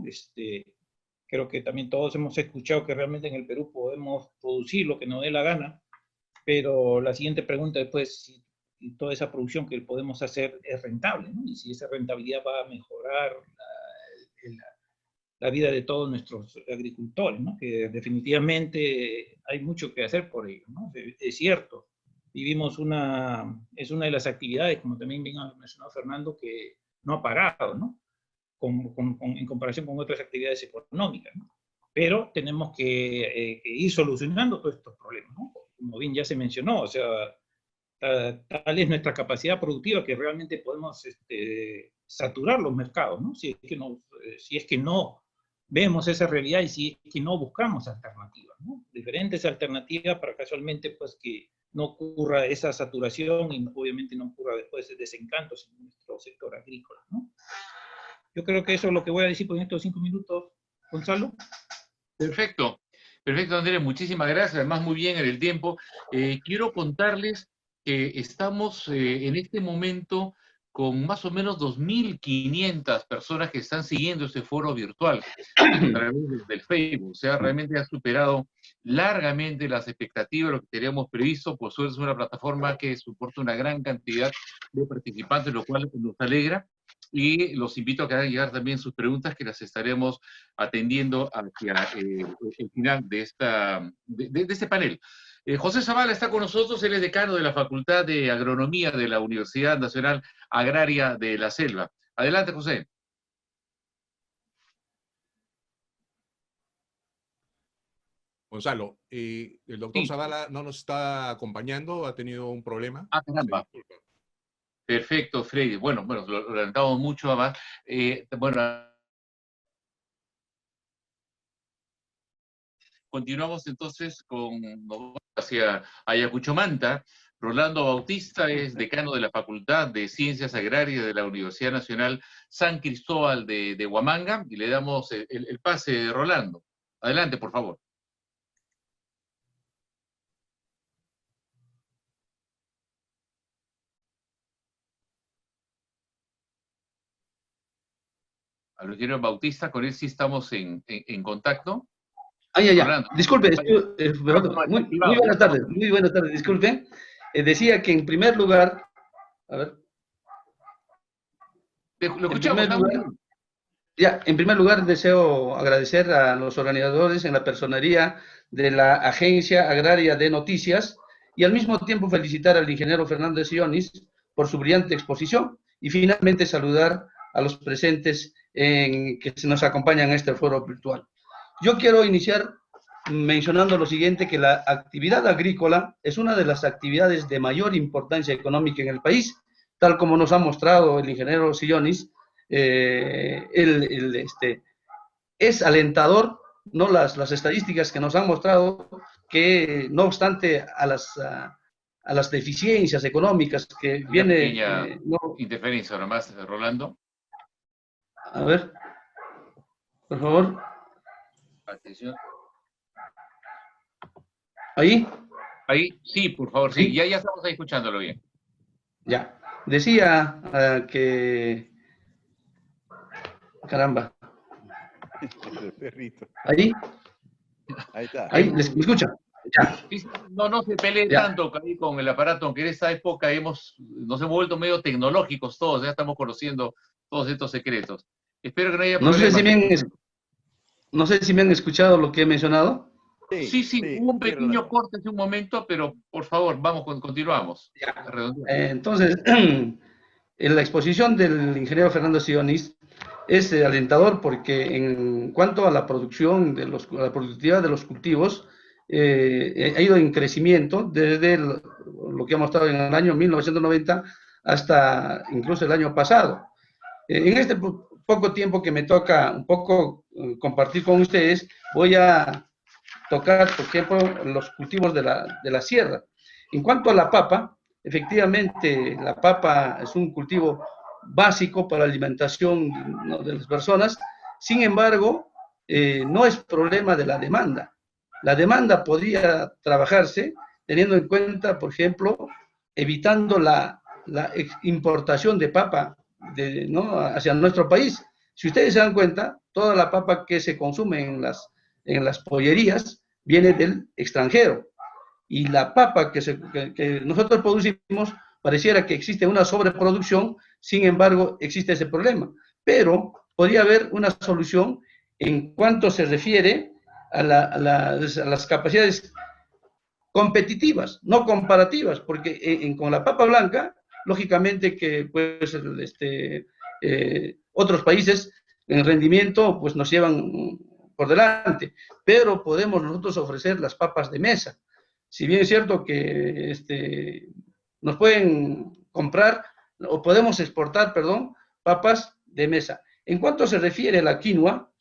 Creo que también todos hemos escuchado que realmente en el Perú podemos producir lo que nos dé la gana, pero la siguiente pregunta es, pues, si toda esa producción que podemos hacer es rentable, ¿no? Y si esa rentabilidad va a mejorar la vida de todos nuestros agricultores, ¿no? Que definitivamente hay mucho que hacer por ello, ¿no? Es cierto, es una de las actividades, como también bien ha mencionado Fernando, que no ha parado, ¿no? En comparación con otras actividades económicas, ¿no? Pero tenemos que ir solucionando todos estos problemas, ¿no? Como bien ya se mencionó, o sea, tal es nuestra capacidad productiva que realmente podemos saturar los mercados, ¿no? Si es que no vemos esa realidad y si es que no buscamos alternativas, ¿no? Diferentes alternativas para casualmente pues que no ocurra esa saturación y obviamente no ocurra después desencantos en nuestro sector agrícola, ¿no? Yo creo que eso es lo que voy a decir por estos 5 minutos, Gonzalo. Perfecto, perfecto, Andrés, muchísimas gracias, además muy bien en el tiempo. Quiero contarles que estamos en este momento con más o menos 2.500 personas que están siguiendo este foro virtual a través del Facebook. O sea, realmente ha superado largamente las expectativas, lo que teníamos previsto. Por suerte es una plataforma que soporta una gran cantidad de participantes, lo cual nos alegra. Y los invito a que hagan llegar también sus preguntas, que las estaremos atendiendo hacia el final de este panel. José Zavala está con nosotros, él es decano de la Facultad de Agronomía de la Universidad Nacional Agraria de la Selva. Adelante, José. Gonzalo, el doctor Sí. Zavala no nos está acompañando, ha tenido un problema. Ah, caramba. Se disculpa. Perfecto, Freddy. Bueno, lo lamentamos mucho más. Bueno, continuamos entonces con hacia Ayacucho Manta. Rolando Bautista es decano de la Facultad de Ciencias Agrarias de la Universidad Nacional San Cristóbal de Huamanga y le damos el pase de Rolando. Adelante, por favor. Al ingeniero Bautista, con él sí estamos en contacto. Ah, ya. Rolando. Disculpe, muy buenas tardes, disculpe. Decía que en primer lugar, a ver, Lo escuchamos, en primer lugar deseo agradecer a los organizadores en la personería de la Agencia Agraria de Noticias y al mismo tiempo felicitar al ingeniero Fernando Sionis por su brillante exposición y finalmente saludar a los presentes que se nos acompañan en este foro virtual. Yo quiero iniciar mencionando lo siguiente, que la actividad agrícola es una de las actividades de mayor importancia económica en el país, tal como nos ha mostrado el ingeniero Sionis. Es alentador, ¿no? Las estadísticas que nos han mostrado que, no obstante a las deficiencias económicas que viene... interferencia nomás, Rolando. A ver, por favor. Atención. ¿Ahí? Ahí, sí, por favor, sí. ¿Sí? Ya estamos ahí escuchándolo bien. Ya. Decía que... Caramba. El perrito. ¿Ahí? Ahí está. ¿Ahí? ¿Me escucha? Ya. No se pelee tanto ahí con el aparato, aunque en esta época nos hemos vuelto medio tecnológicos todos, ya estamos conociendo todos estos secretos. Espero que no haya problemas. No sé si me han escuchado lo que he mencionado. Sí, hubo un pequeño corte hace un momento, pero por favor, continuamos. Entonces, en la exposición del ingeniero Fernando Sionis es alentador porque en cuanto a la producción, a la productividad de los cultivos, ha ido en crecimiento desde lo que hemos estado en el año 1990 hasta incluso el año pasado. En este poco tiempo que me toca un poco compartir con ustedes, voy a tocar, por ejemplo, los cultivos de la sierra. En cuanto a la papa, efectivamente, la papa es un cultivo básico para la alimentación, ¿no?, de las personas. Sin embargo, no es problema de la demanda. La demanda podría trabajarse teniendo en cuenta, por ejemplo, evitando la importación de papa ¿no?, hacia nuestro país. Si ustedes se dan cuenta, toda la papa que se consume en las pollerías viene del extranjero. Y la papa que nosotros producimos, pareciera que existe una sobreproducción, sin embargo, existe ese problema. Pero podría haber una solución en cuanto se refiere a las capacidades competitivas, no comparativas, porque con la papa blanca, lógicamente que pues, otros países en rendimiento pues nos llevan por delante, pero podemos nosotros ofrecer las papas de mesa. Si bien es cierto que nos pueden comprar, o podemos exportar, perdón, papas de mesa. En cuanto se refiere a la quinoa,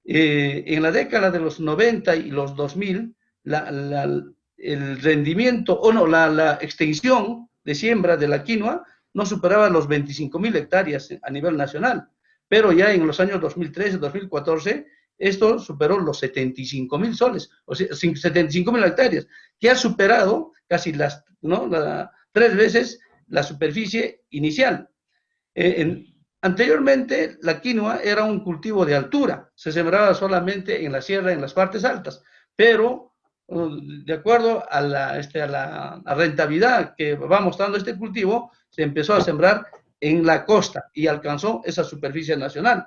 en la década de los 90 y los 2000, el rendimiento, la extensión de siembra de la quinoa no superaba los 25.000 hectáreas a nivel nacional, pero ya en los años 2013, 2014, esto superó los 75.000 soles, o sea, 75.000 hectáreas, que ha superado casi 3 veces la superficie inicial. Anteriormente, la quinoa era un cultivo de altura, se sembraba solamente en la sierra, en las partes altas, pero de acuerdo a la rentabilidad que va mostrando este cultivo, se empezó a sembrar en la costa y alcanzó esa superficie nacional.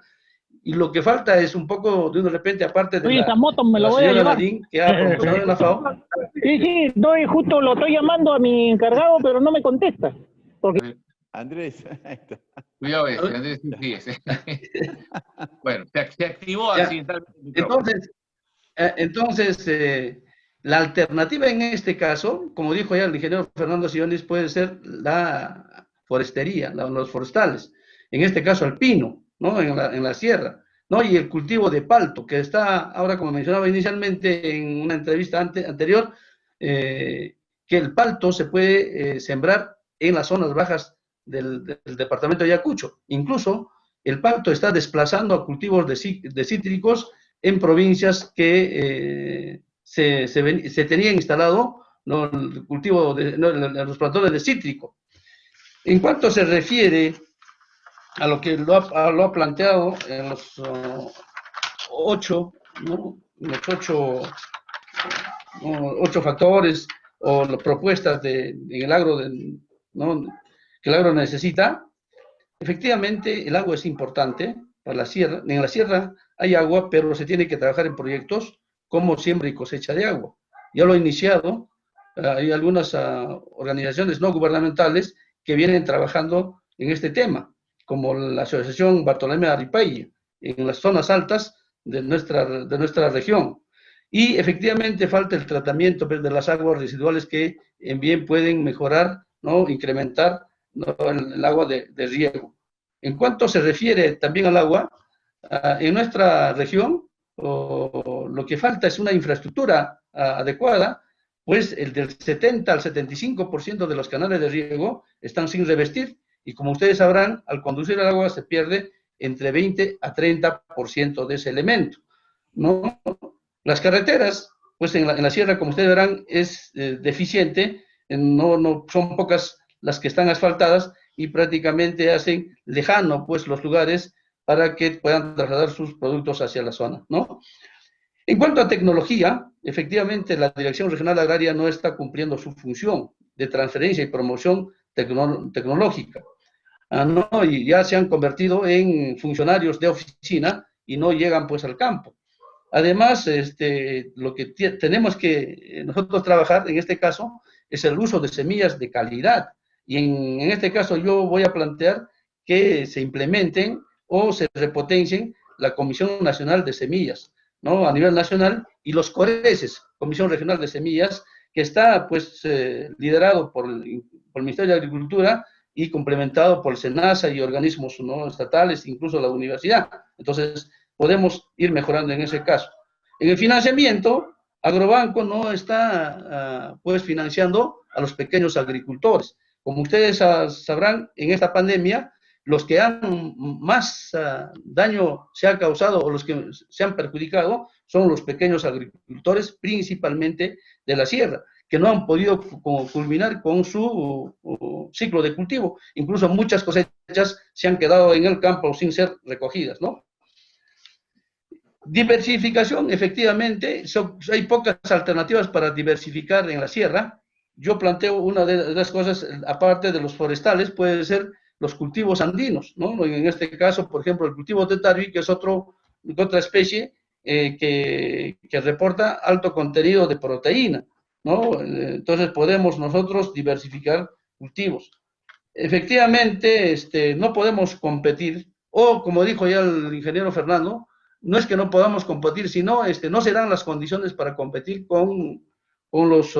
Y lo que falta es un poco, de repente, aparte de esa moto me lo voy a llevar. Nadine, que ha promocionado en la FAO. Sí, justo lo estoy llamando a mi encargado, pero no me contesta. Porque... Andrés, ahí está. Cuidado, Andrés, sí. Bueno, se activó accidentalmente. Entonces, La alternativa en este caso, como dijo ya el ingeniero Fernando Sionis, puede ser la forestería, los forestales, en este caso el pino, ¿no? En la sierra, ¿no? Y el cultivo de palto, que está ahora, como mencionaba inicialmente en una entrevista anterior, que el palto se puede sembrar en las zonas bajas del departamento de Ayacucho. Incluso el palto está desplazando a cultivos de cítricos en provincias que se tenía instalado, ¿no?, el cultivo de los plantones de cítrico. En cuanto se refiere a lo que lo ha planteado en los ocho, ¿no?, los ocho factores o las propuestas en el agro, ¿no?, que el agro necesita, efectivamente el agua es importante para la sierra. En la sierra hay agua, pero se tiene que trabajar en proyectos como siembra y cosecha de agua. Ya lo he iniciado, hay algunas organizaciones no gubernamentales que vienen trabajando en este tema, como la Asociación Bartolomé Aripay, en las zonas altas de nuestra región. Y efectivamente falta el tratamiento de las aguas residuales que bien pueden mejorar, ¿no?, incrementar, ¿no?, el agua de riego. En cuanto se refiere también al agua, en nuestra región lo que falta es una infraestructura adecuada, pues el del 70 al 75% de los canales de riego están sin revestir, y como ustedes sabrán, al conducir el agua se pierde entre 20 a 30% de ese elemento, ¿no? Las carreteras, pues en la sierra, como ustedes verán, es deficiente, no son pocas las que están asfaltadas y prácticamente hacen lejano, pues, los lugares para que puedan trasladar sus productos hacia la zona, ¿no? En cuanto a tecnología, efectivamente la Dirección Regional Agraria no está cumpliendo su función de transferencia y promoción tecnológica, ¿no? Y ya se han convertido en funcionarios de oficina y no llegan, pues, al campo. Además, lo que tenemos que nosotros trabajar en este caso es el uso de semillas de calidad. Y en este caso yo voy a plantear que se implementen o se repotencien la Comisión Nacional de Semillas, ¿no?, a nivel nacional, y los CORESES, Comisión Regional de Semillas, que está, pues, liderado por el Ministerio de Agricultura y complementado por el SENASA y organismos, ¿no?, estatales, incluso la universidad. Entonces, podemos ir mejorando en ese caso. En el financiamiento, Agrobanco no está, pues, financiando a los pequeños agricultores. Como ustedes sabrán, en esta pandemia, los que más daño se ha causado o los que se han perjudicado son los pequeños agricultores, principalmente de la sierra, que no han podido culminar con su ciclo de cultivo. Incluso muchas cosechas se han quedado en el campo sin ser recogidas, ¿no? Diversificación, efectivamente, hay pocas alternativas para diversificar en la sierra. Yo planteo una de las cosas, aparte de los forestales, puede ser los cultivos andinos, ¿no? En este caso, por ejemplo, el cultivo de Tarwi, que es otra especie que reporta alto contenido de proteína, ¿no? Entonces podemos nosotros diversificar cultivos. Efectivamente, no podemos competir, o como dijo ya el ingeniero Fernando, no es que no podamos competir, sino no se dan las condiciones para competir con los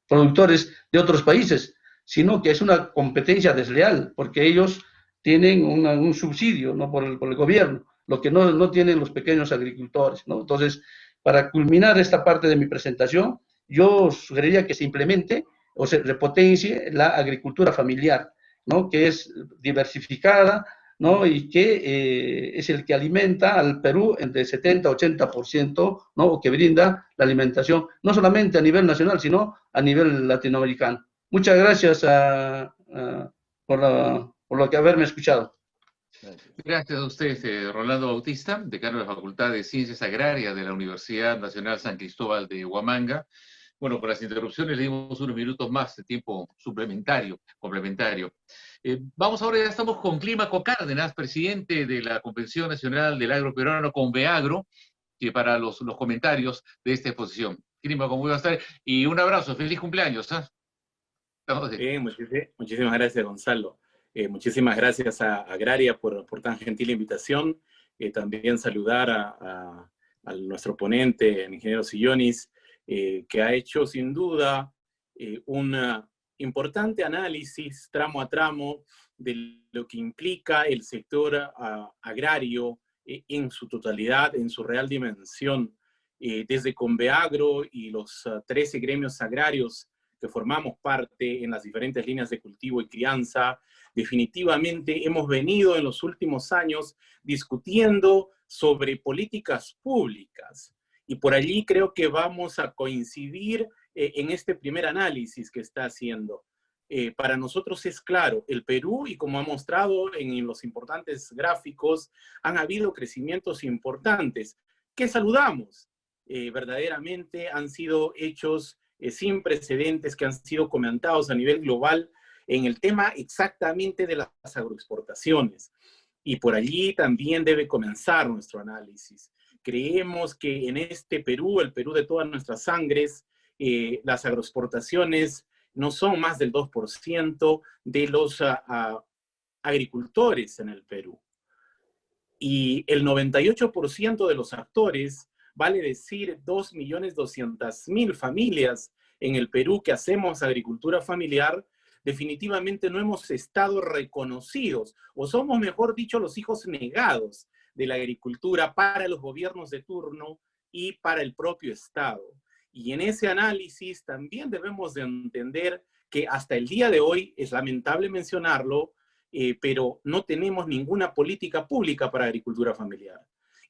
productores de otros países, sino que es una competencia desleal, porque ellos tienen un subsidio, ¿no?, por el gobierno, lo que no tienen los pequeños agricultores, ¿no? Entonces, para culminar esta parte de mi presentación, yo sugeriría que se implemente o se repotencie la agricultura familiar, ¿no?, que es diversificada, ¿no?, y que es el que alimenta al Perú entre 70 a 80%, ¿no?, o que brinda la alimentación, no solamente a nivel nacional, sino a nivel latinoamericano. Muchas gracias por lo que haberme escuchado. Gracias a usted, Rolando Bautista, decano de la Facultad de Ciencias Agrarias de la Universidad Nacional San Cristóbal de Huamanga. Bueno, por las interrupciones le dimos unos minutos más de tiempo complementario. Vamos ahora, ya estamos con Clímaco Cárdenas, presidente de la Convención Nacional del Agro Peruano, Conveagro, que para los comentarios de esta exposición. Clímaco, muy buenas tardes y un abrazo, feliz cumpleaños. Muchísimas gracias, Gonzalo. Muchísimas gracias a Agraria por tan gentil invitación. También saludar a nuestro ponente, el ingeniero Sionis, que ha hecho sin duda un importante análisis tramo a tramo de lo que implica el sector agrario en su totalidad, en su real dimensión, desde Conveagro y los 13 gremios agrarios que formamos parte en las diferentes líneas de cultivo y crianza. Definitivamente hemos venido en los últimos años discutiendo sobre políticas públicas, y por allí creo que vamos a coincidir en este primer análisis que está haciendo. Para nosotros es claro, el Perú, y como ha mostrado en los importantes gráficos, han habido crecimientos importantes que saludamos. Verdaderamente han sido hechos sin precedentes que han sido comentados a nivel global en el tema exactamente de las agroexportaciones. Y por allí también debe comenzar nuestro análisis. Creemos que en este Perú, el Perú de todas nuestras sangres, las agroexportaciones no son más del 2% de los agricultores en el Perú. Y el 98% de los actores, vale decir 2.200.000 familias en el Perú que hacemos agricultura familiar, definitivamente no hemos estado reconocidos, o somos, mejor dicho, los hijos negados de la agricultura para los gobiernos de turno y para el propio Estado. Y en ese análisis también debemos de entender que hasta el día de hoy, es lamentable mencionarlo, pero no tenemos ninguna política pública para agricultura familiar.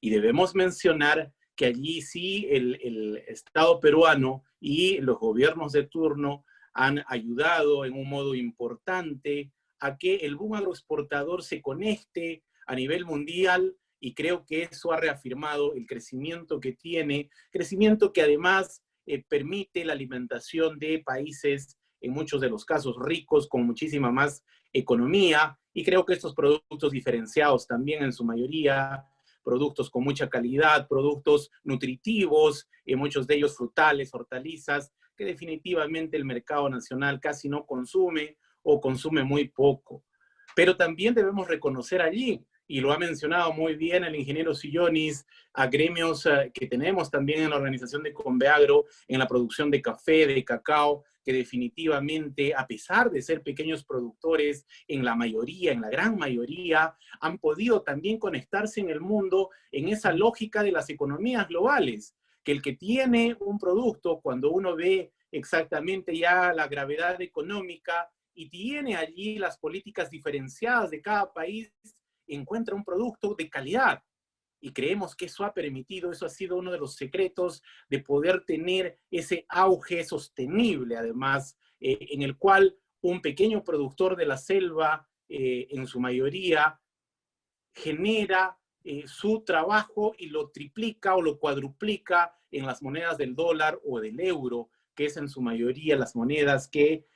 Y debemos mencionar que allí sí el Estado peruano y los gobiernos de turno han ayudado en un modo importante a que el boom agroexportador se conecte a nivel mundial, y creo que eso ha reafirmado el crecimiento que tiene, crecimiento que además permite la alimentación de países, en muchos de los casos ricos, con muchísima más economía, y creo que estos productos diferenciados también en su mayoría, productos con mucha calidad, productos nutritivos, muchos de ellos frutales, hortalizas, que definitivamente el mercado nacional casi no consume o consume muy poco. Pero también debemos reconocer allí, y lo ha mencionado muy bien el ingeniero Sillonis, a gremios que tenemos también en la organización de Conveagro, en la producción de café, de cacao, que definitivamente, a pesar de ser pequeños productores, en la mayoría, en la gran mayoría, han podido también conectarse en el mundo en esa lógica de las economías globales, que el que tiene un producto, cuando uno ve exactamente ya la gravedad económica y tiene allí las políticas diferenciadas de cada país, encuentra un producto de calidad. Y creemos que eso ha permitido, eso ha sido uno de los secretos de poder tener ese auge sostenible, además, en el cual un pequeño productor de la selva, en su mayoría, genera su trabajo y lo triplica o lo cuadruplica en las monedas del dólar o del euro, que es en su mayoría las monedas que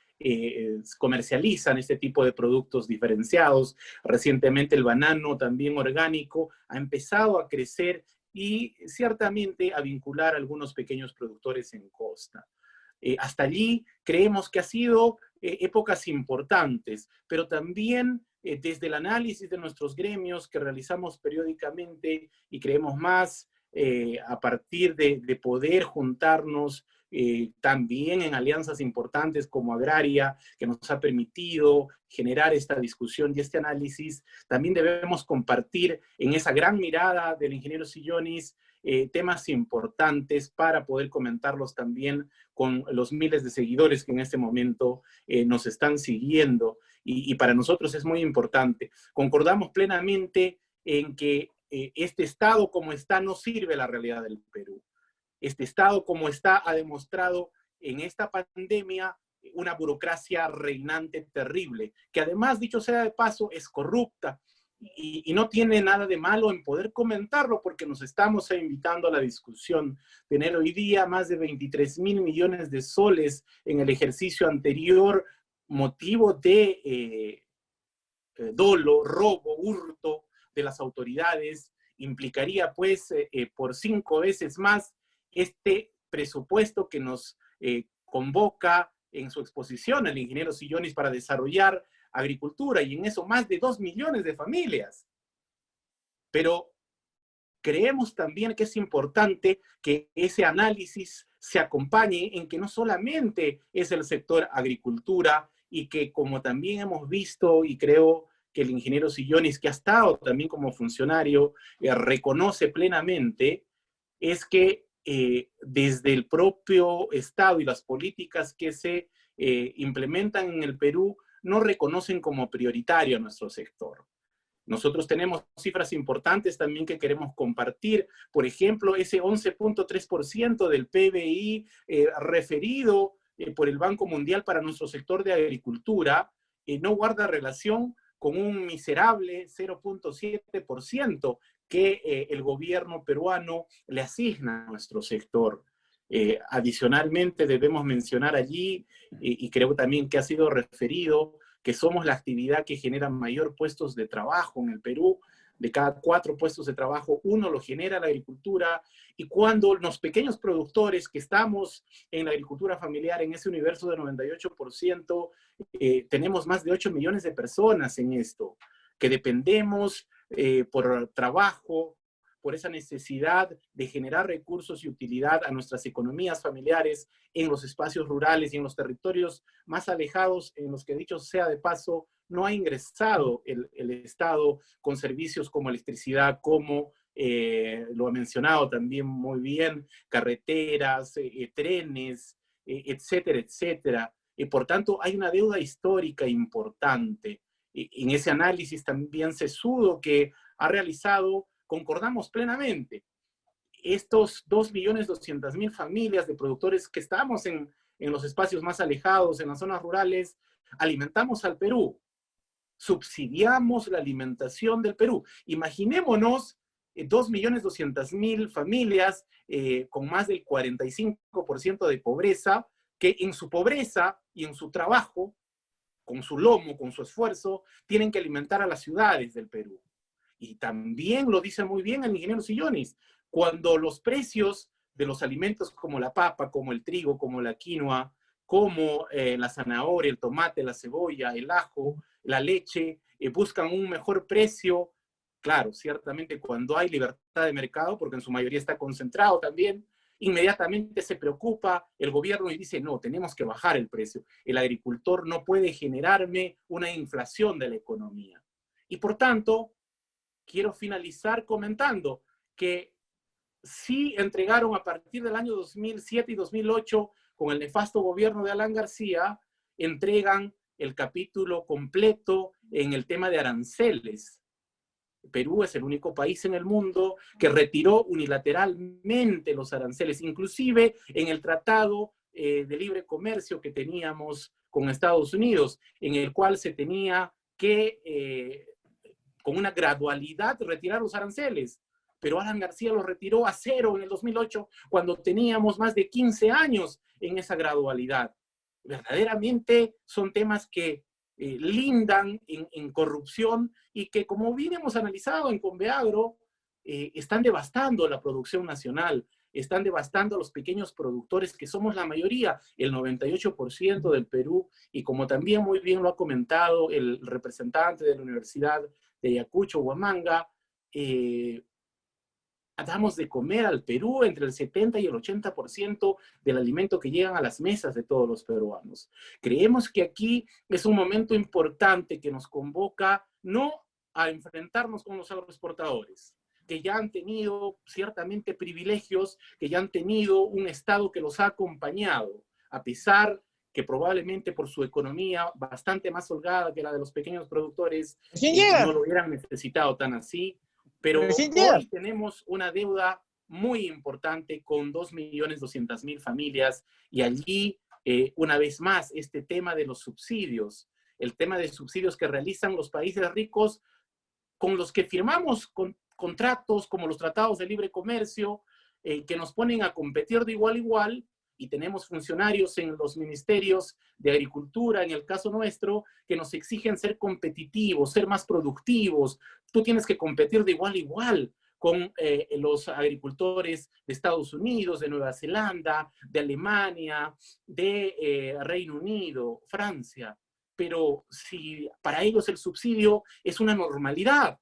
comercializan este tipo de productos diferenciados. Recientemente el banano, también orgánico, ha empezado a crecer y ciertamente a vincular a algunos pequeños productores en costa. Hasta allí creemos que ha sido épocas importantes, pero también desde el análisis de nuestros gremios que realizamos periódicamente, y creemos más a partir de poder juntarnos también en alianzas importantes como Agraria, que nos ha permitido generar esta discusión y este análisis, también debemos compartir en esa gran mirada del ingeniero Sillonis temas importantes para poder comentarlos también con los miles de seguidores que en este momento nos están siguiendo, y para nosotros es muy importante. Concordamos plenamente en que este Estado como está no sirve a la realidad del Perú. Este Estado como está ha demostrado en esta pandemia una burocracia reinante terrible, que además, dicho sea de paso, es corrupta, y no tiene nada de malo en poder comentarlo, porque nos estamos invitando a la discusión. Tener hoy día más de 23.000 millones de soles en el ejercicio anterior, motivo de dolo, robo, hurto de las autoridades, implicaría pues por 5 veces más este presupuesto que nos convoca en su exposición el ingeniero Sillonis para desarrollar agricultura, y en eso más de 2 millones de familias. Pero creemos también que es importante que ese análisis se acompañe en que no solamente es el sector agricultura y que, como también hemos visto, y creo que el ingeniero Sillonis, que ha estado también como funcionario, reconoce plenamente, es que desde el propio Estado y las políticas que se implementan en el Perú no reconocen como prioritario a nuestro sector. Nosotros tenemos cifras importantes también que queremos compartir. Por ejemplo, ese 11.3% del PBI referido por el Banco Mundial para nuestro sector de agricultura no guarda relación con un miserable 0.7% que el gobierno peruano le asigna a nuestro sector. Adicionalmente, debemos mencionar allí, y creo también que ha sido referido, que somos la actividad que genera mayor puestos de trabajo en el Perú. De cada 4 puestos de trabajo, 1 lo genera la agricultura. Y cuando los pequeños productores que estamos en la agricultura familiar, en ese universo de 98%, tenemos más de 8 millones de personas en esto, que dependemos por trabajo, por esa necesidad de generar recursos y utilidad a nuestras economías familiares en los espacios rurales y en los territorios más alejados, en los que, dicho sea de paso, no ha ingresado el Estado con servicios como electricidad, como lo ha mencionado también muy bien, carreteras, trenes, etcétera, etcétera. Por tanto, hay una deuda histórica importante. En ese análisis también sesudo que ha realizado, concordamos plenamente. Estos 2.200.000 familias de productores que estamos en los espacios más alejados, en las zonas rurales, alimentamos al Perú, subsidiamos la alimentación del Perú. Imaginémonos 2.200.000 familias con más del 45% de pobreza, que en su pobreza y en su trabajo, con su lomo, con su esfuerzo, tienen que alimentar a las ciudades del Perú. Y también lo dice muy bien el ingeniero Sillonis, cuando los precios de los alimentos como la papa, como el trigo, como la quinoa, como la zanahoria, el tomate, la cebolla, el ajo, la leche, buscan un mejor precio, claro, ciertamente cuando hay libertad de mercado, porque en su mayoría está concentrado también, inmediatamente se preocupa el gobierno y dice, no, tenemos que bajar el precio. El agricultor no puede generarme una inflación de la economía. Y por tanto, quiero finalizar comentando que sí entregaron a partir del año 2007 y 2008, con el nefasto gobierno de Alan García, entregan el capítulo completo en el tema de aranceles. Perú es el único país en el mundo que retiró unilateralmente los aranceles, inclusive en el tratado de libre comercio que teníamos con Estados Unidos, en el cual se tenía que con una gradualidad retirar los aranceles, pero Alan García los retiró a 0 en el 2008, cuando teníamos más de 15 años en esa gradualidad. Verdaderamente son temas que lindan en corrupción y que, como bien hemos analizado en Conveagro, están devastando la producción nacional, están devastando a los pequeños productores, que somos la mayoría, el 98% del Perú, y como también muy bien lo ha comentado el representante de la Universidad de Ayacucho, Huamanga, damos de comer al Perú entre el 70 y el 80% del alimento que llegan a las mesas de todos los peruanos. Creemos que aquí es un momento importante que nos convoca no a enfrentarnos con los agroexportadores, que ya han tenido ciertamente privilegios, que ya han tenido un Estado que los ha acompañado, a pesar que probablemente por su economía bastante más holgada que la de los pequeños productores, no lo hubieran necesitado tan así. Pero hoy tenemos una deuda muy importante con 2.200.000 familias, y allí, una vez más, este tema de los subsidios, el tema de subsidios que realizan los países ricos con los que firmamos contratos como los tratados de libre comercio, que nos ponen a competir de igual a igual, y tenemos funcionarios en los ministerios de Agricultura, en el caso nuestro, que nos exigen ser competitivos, ser más productivos. Tú tienes que competir de igual a igual con los agricultores de Estados Unidos, de Nueva Zelanda, de Alemania, de Reino Unido, Francia. Pero si para ellos el subsidio es una normalidad,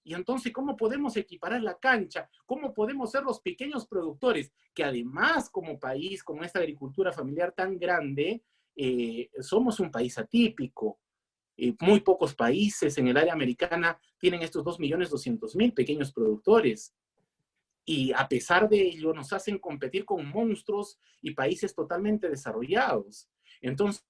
Y entonces, ¿cómo podemos equiparar la cancha? ¿Cómo podemos ser los pequeños productores? Que además, como país, con esta agricultura familiar tan grande, somos un país atípico. Muy pocos países en el área americana tienen estos 2.200.000 pequeños productores. Y a pesar de ello, nos hacen competir con monstruos y países totalmente desarrollados. Entonces,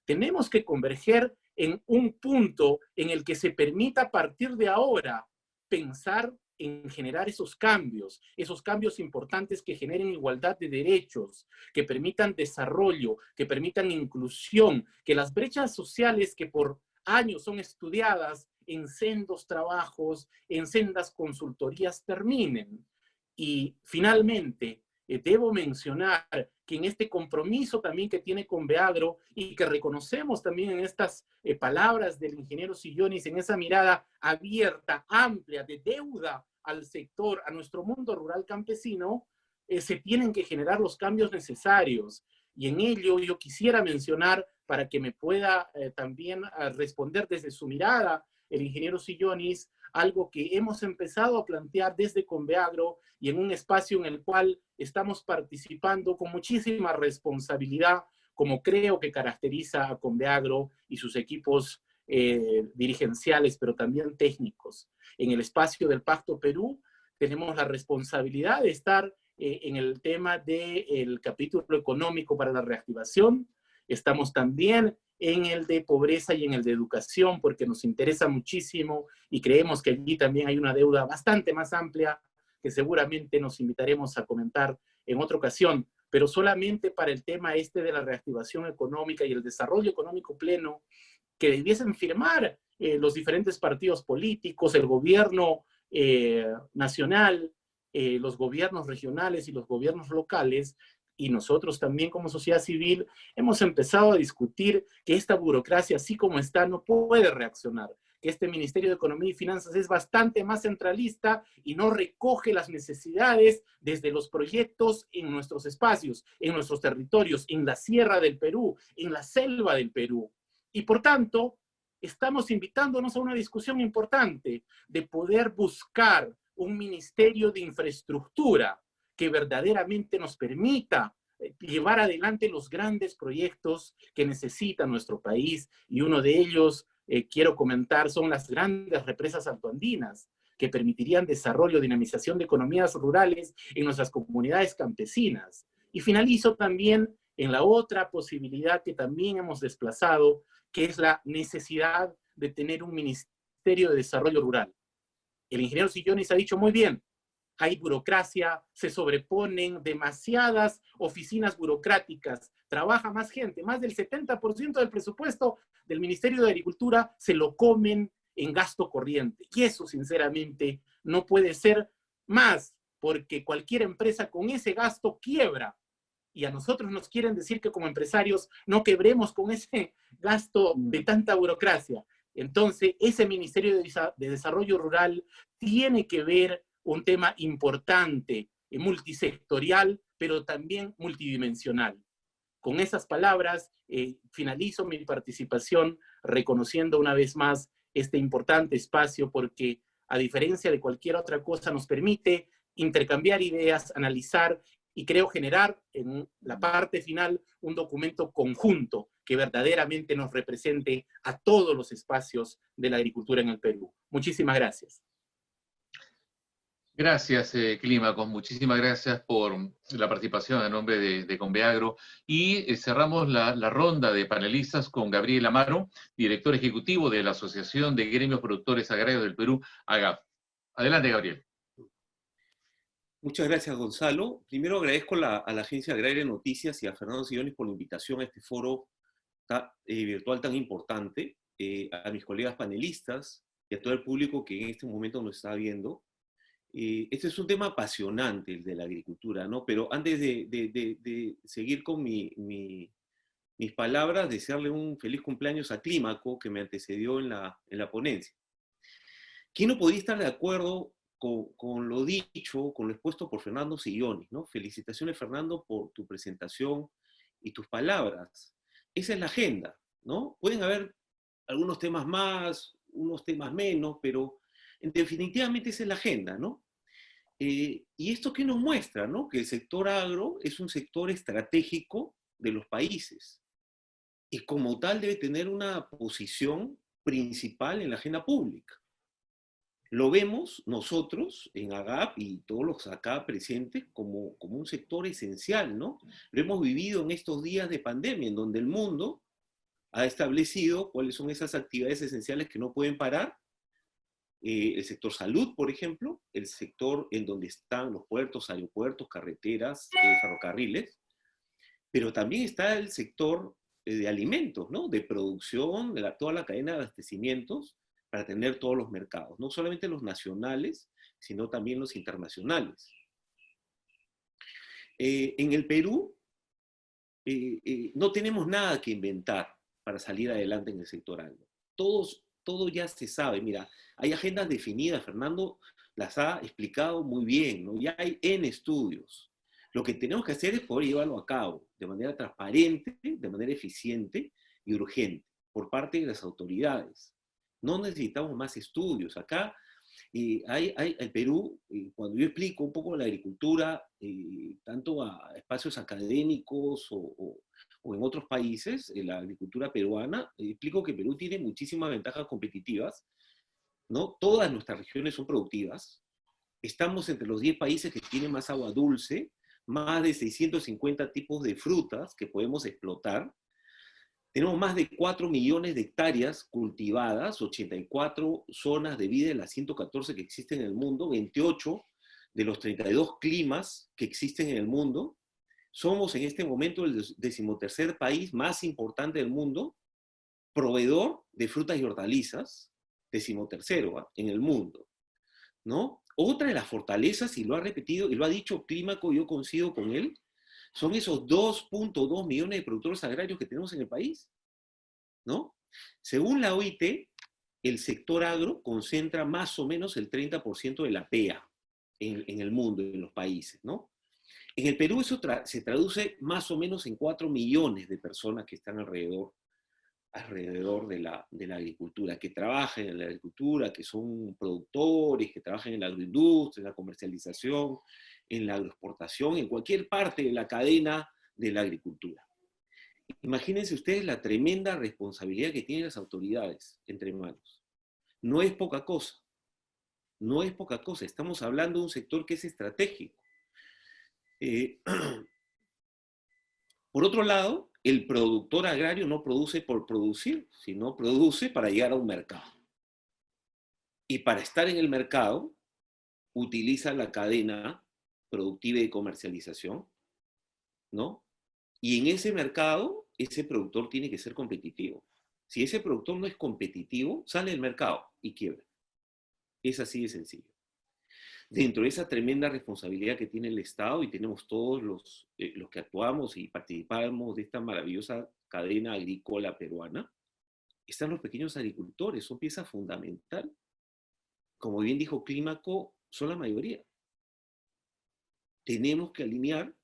tenemos que converger en un punto en el que se permita a partir de ahora pensar en generar esos cambios importantes que generen igualdad de derechos, que permitan desarrollo, que permitan inclusión, que las brechas sociales que por años son estudiadas en sendos trabajos, en sendas consultorías terminen. Y finalmente, debo mencionar que en este compromiso también que tiene Conveagro y que reconocemos también en estas palabras del ingeniero Sillonis, en esa mirada abierta, amplia, de deuda al sector, a nuestro mundo rural campesino, se tienen que generar los cambios necesarios. Y en ello yo quisiera mencionar, para que me pueda también responder desde su mirada el ingeniero Sillonis, algo que hemos empezado a plantear desde Conveagro y en un espacio en el cual estamos participando con muchísima responsabilidad, como creo que caracteriza a Conveagro y sus equipos dirigenciales, pero también técnicos. En el espacio del Pacto Perú tenemos la responsabilidad de estar en el tema del capítulo económico para la reactivación. Estamos también en el de pobreza y en el de educación, porque nos interesa muchísimo y creemos que allí también hay una deuda bastante más amplia que seguramente nos invitaremos a comentar en otra ocasión, pero solamente para el tema este de la reactivación económica y el desarrollo económico pleno que debiesen firmar los diferentes partidos políticos, el gobierno nacional, los gobiernos regionales y los gobiernos locales, y nosotros también como sociedad civil hemos empezado a discutir que esta burocracia, así como está, no puede reaccionar, que este Ministerio de Economía y Finanzas es bastante más centralista y no recoge las necesidades desde los proyectos en nuestros espacios, en nuestros territorios, en la sierra del Perú, en la selva del Perú. Y por tanto, estamos invitándonos a una discusión importante de poder buscar un ministerio de infraestructura que verdaderamente nos permita llevar adelante los grandes proyectos que necesita nuestro país, y uno de ellos, quiero comentar, son las grandes represas altoandinas, que permitirían desarrollo, dinamización de economías rurales en nuestras comunidades campesinas. Y finalizo también en la otra posibilidad que también hemos desplazado, que es la necesidad de tener un Ministerio de Desarrollo Rural. El ingeniero Sillonis ha dicho muy bien, hay burocracia, se sobreponen demasiadas oficinas burocráticas, trabaja más gente, más del 70% del presupuesto del Ministerio de Agricultura se lo comen en gasto corriente. Y eso, sinceramente, no puede ser más, porque cualquier empresa con ese gasto quiebra. Y a nosotros nos quieren decir que como empresarios no quebremos con ese gasto de tanta burocracia. Entonces, ese Ministerio de Desarrollo Rural tiene que ver un tema importante, multisectorial, pero también multidimensional. Con esas palabras, finalizo mi participación reconociendo una vez más este importante espacio, porque a diferencia de cualquier otra cosa nos permite intercambiar ideas, analizar y creo generar en la parte final un documento conjunto que verdaderamente nos represente a todos los espacios de la agricultura en el Perú. Muchísimas gracias. Gracias, Clímaco. Muchísimas gracias por la participación en nombre de Conveagro. Y cerramos la ronda de panelistas con Gabriel Amaro, director ejecutivo de la Asociación de Gremios Productores Agrarios del Perú, AGAP. Adelante, Gabriel. Muchas gracias, Gonzalo. Primero agradezco a la Agencia Agraria de Noticias y a Fernando Sillonis por la invitación a este foro virtual tan importante, a mis colegas panelistas y a todo el público que en este momento nos está viendo. Este es un tema apasionante, el de la agricultura, ¿no? Pero antes de seguir con mis palabras, desearle un feliz cumpleaños a Clímaco, que me antecedió en la ponencia. ¿Quién no podría estar de acuerdo con lo dicho, con lo expuesto por Fernando Sillonis, ¿no? Felicitaciones, Fernando, por tu presentación y tus palabras. Esa es la agenda, ¿no? Pueden haber algunos temas más, unos temas menos, pero Definitivamente esa es la agenda, ¿no? ¿Y esto qué nos muestra, no? Que el sector agro es un sector estratégico de los países y como tal debe tener una posición principal en la agenda pública. Lo vemos nosotros en AGAP y todos los acá presentes como un sector esencial, ¿no? Lo hemos vivido en estos días de pandemia, en donde el mundo ha establecido cuáles son esas actividades esenciales que no pueden parar. El sector salud, por ejemplo, el sector en donde están los puertos, aeropuertos, carreteras, ferrocarriles, pero también está el sector de alimentos, ¿no? De producción, de toda la cadena de abastecimientos, para tener todos los mercados, no solamente los nacionales, sino también los internacionales. En el Perú no tenemos nada que inventar para salir adelante en el sector agro. Todo ya se sabe. Mira, hay agendas definidas, Fernando las ha explicado muy bien, ¿no? Ya hay N estudios. Lo que tenemos que hacer es poder llevarlo a cabo de manera transparente, de manera eficiente y urgente por parte de las autoridades. No necesitamos más estudios. Acá el Perú, cuando yo explico un poco la agricultura, tanto a espacios académicos o en otros países, en la agricultura peruana, explico que Perú tiene muchísimas ventajas competitivas, ¿no? Todas nuestras regiones son productivas. Estamos entre los 10 países que tienen más agua dulce, más de 650 tipos de frutas que podemos explotar. Tenemos más de 4 millones de hectáreas cultivadas, 84 zonas de vida de las 114 que existen en el mundo, 28 de los 32 climas que existen en el mundo. Somos en este momento el 13º país más importante del mundo, proveedor de frutas y hortalizas, 13º en el mundo, ¿no? Otra de las fortalezas, y lo ha repetido, y lo ha dicho Clímaco, yo coincido con él, son esos 2.2 millones de productores agrarios que tenemos en el país, ¿no? Según la OIT, el sector agro concentra más o menos el 30% de la PEA en el mundo, en los países, ¿no? En el Perú eso se traduce más o menos en 4 millones de personas que están alrededor de la agricultura, que trabajan en la agricultura, que son productores, que trabajan en la agroindustria, en la comercialización, en la agroexportación, en cualquier parte de la cadena de la agricultura. Imagínense ustedes la tremenda responsabilidad que tienen las autoridades entre manos. No es poca cosa. No es poca cosa. Estamos hablando de un sector que es estratégico. Por otro lado, el productor agrario no produce por producir, sino produce para llegar a un mercado. Y para estar en el mercado, utiliza la cadena productiva y de comercialización, ¿no? Y en ese mercado, ese productor tiene que ser competitivo. Si ese productor no es competitivo, sale del mercado y quiebra. Es así de sencillo. Dentro de esa tremenda responsabilidad que tiene el Estado, y tenemos todos los que actuamos y participamos de esta maravillosa cadena agrícola peruana, están los pequeños agricultores, son pieza fundamental. Como bien dijo Clímaco, son la mayoría. Tenemos que alinear,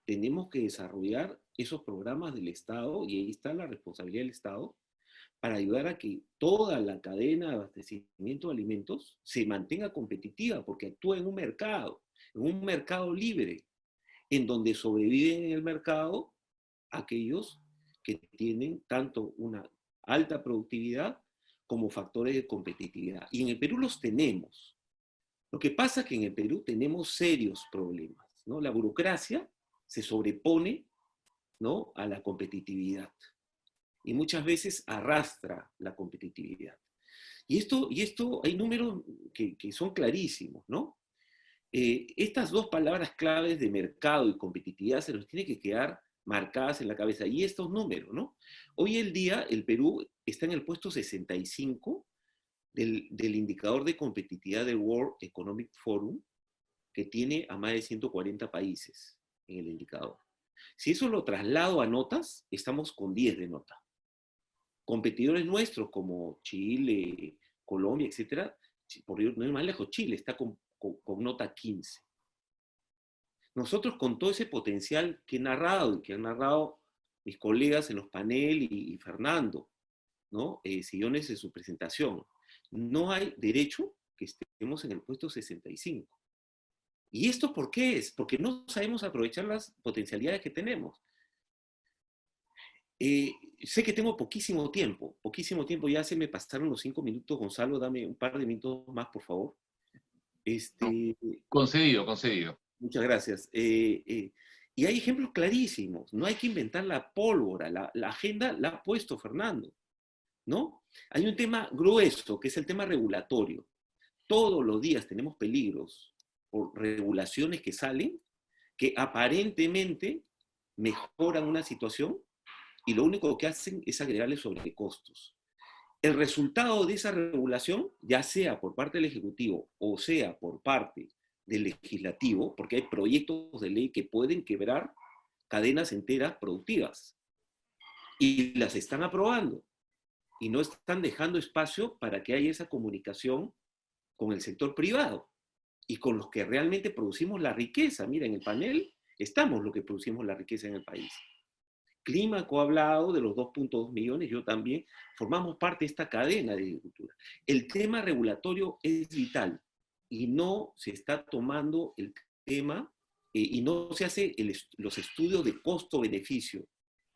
tenemos que desarrollar esos programas del Estado, y ahí está la responsabilidad del Estado, para ayudar a que toda la cadena de abastecimiento de alimentos se mantenga competitiva, porque actúa en un mercado libre, en donde sobreviven en el mercado aquellos que tienen tanto una alta productividad como factores de competitividad. Y en el Perú los tenemos. Lo que pasa es que en el Perú tenemos serios problemas, ¿no? La burocracia se sobrepone, ¿no?, a la competitividad. Y muchas veces arrastra la competitividad. Y esto hay números que son clarísimos, ¿no? Estas dos palabras claves de mercado y competitividad se nos tiene que quedar marcadas en la cabeza. Y estos números, ¿no? Hoy en día el Perú está en el puesto 65 del indicador de competitividad del World Economic Forum, que tiene a más de 140 países en el indicador. Si eso lo traslado a notas, estamos con 10 de nota. Competidores nuestros como Chile, Colombia, etcétera, por no ir más lejos, Chile está con nota 15. Nosotros, con todo ese potencial que he narrado y que han narrado mis colegas en los paneles y Fernando, ¿no? Sillones en su presentación, no hay derecho que estemos en el puesto 65. ¿Y esto por qué es? Porque no sabemos aprovechar las potencialidades que tenemos. Sé que tengo poquísimo tiempo, ya se me pasaron los 5 minutos. Gonzalo, dame un par de minutos más, por favor. Concedido, concedido. Muchas gracias. Y hay ejemplos clarísimos, no hay que inventar la pólvora, la agenda la ha puesto Fernando, ¿no? Hay un tema grueso, que es el tema regulatorio. Todos los días tenemos peligros por regulaciones que salen, que aparentemente mejoran una situación, y lo único que hacen es agregarle sobrecostos. El resultado de esa regulación, ya sea por parte del Ejecutivo o sea por parte del Legislativo, porque hay proyectos de ley que pueden quebrar cadenas enteras productivas, y las están aprobando, y no están dejando espacio para que haya esa comunicación con el sector privado y con los que realmente producimos la riqueza. Mira, en el panel estamos los que producimos la riqueza en el país. Clímaco ha hablado de los 2.2 millones, yo también, formamos parte de esta cadena de agricultura. El tema regulatorio es vital y no se está tomando el tema y no se hace los estudios de costo-beneficio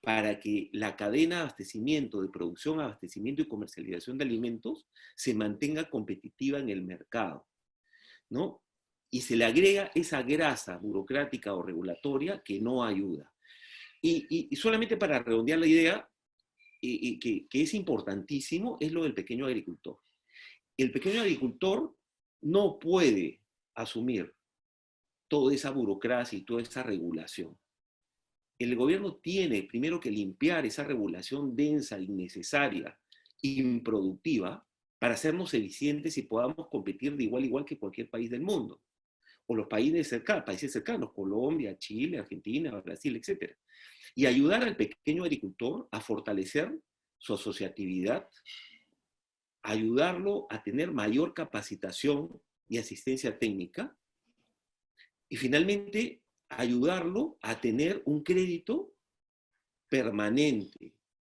para que la cadena de abastecimiento, de producción, abastecimiento y comercialización de alimentos se mantenga competitiva en el mercado, ¿no? Y se le agrega esa grasa burocrática o regulatoria que no ayuda. Y solamente para redondear la idea, que es importantísimo, es lo del pequeño agricultor. El pequeño agricultor no puede asumir toda esa burocracia y toda esa regulación. El gobierno tiene primero que limpiar esa regulación densa, innecesaria, improductiva, para hacernos eficientes y podamos competir de igual a igual que cualquier país del mundo. O los países cercanos, Colombia, Chile, Argentina, Brasil, etc. Y ayudar al pequeño agricultor a fortalecer su asociatividad, ayudarlo a tener mayor capacitación y asistencia técnica, y finalmente ayudarlo a tener un crédito permanente,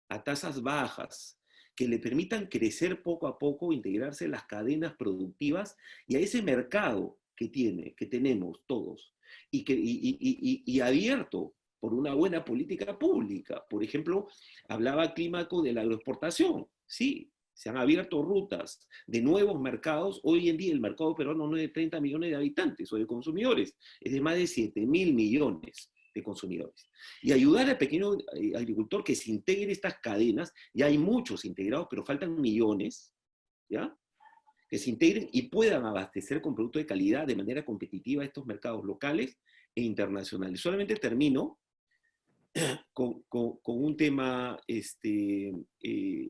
a tasas bajas, que le permitan crecer poco a poco, integrarse en las cadenas productivas y a ese mercado que tenemos todos, y abierto por una buena política pública. Por ejemplo, hablaba Clímaco de la agroexportación. Sí, se han abierto rutas de nuevos mercados. Hoy en día el mercado peruano no es de 30 millones de habitantes o de consumidores, es de más de 7.000 millones de consumidores. Y ayudar al pequeño agricultor que se integre en estas cadenas, ya hay muchos integrados, pero faltan millones, ¿ya?, que se integren y puedan abastecer con productos de calidad de manera competitiva a estos mercados locales e internacionales. Solamente termino con un tema,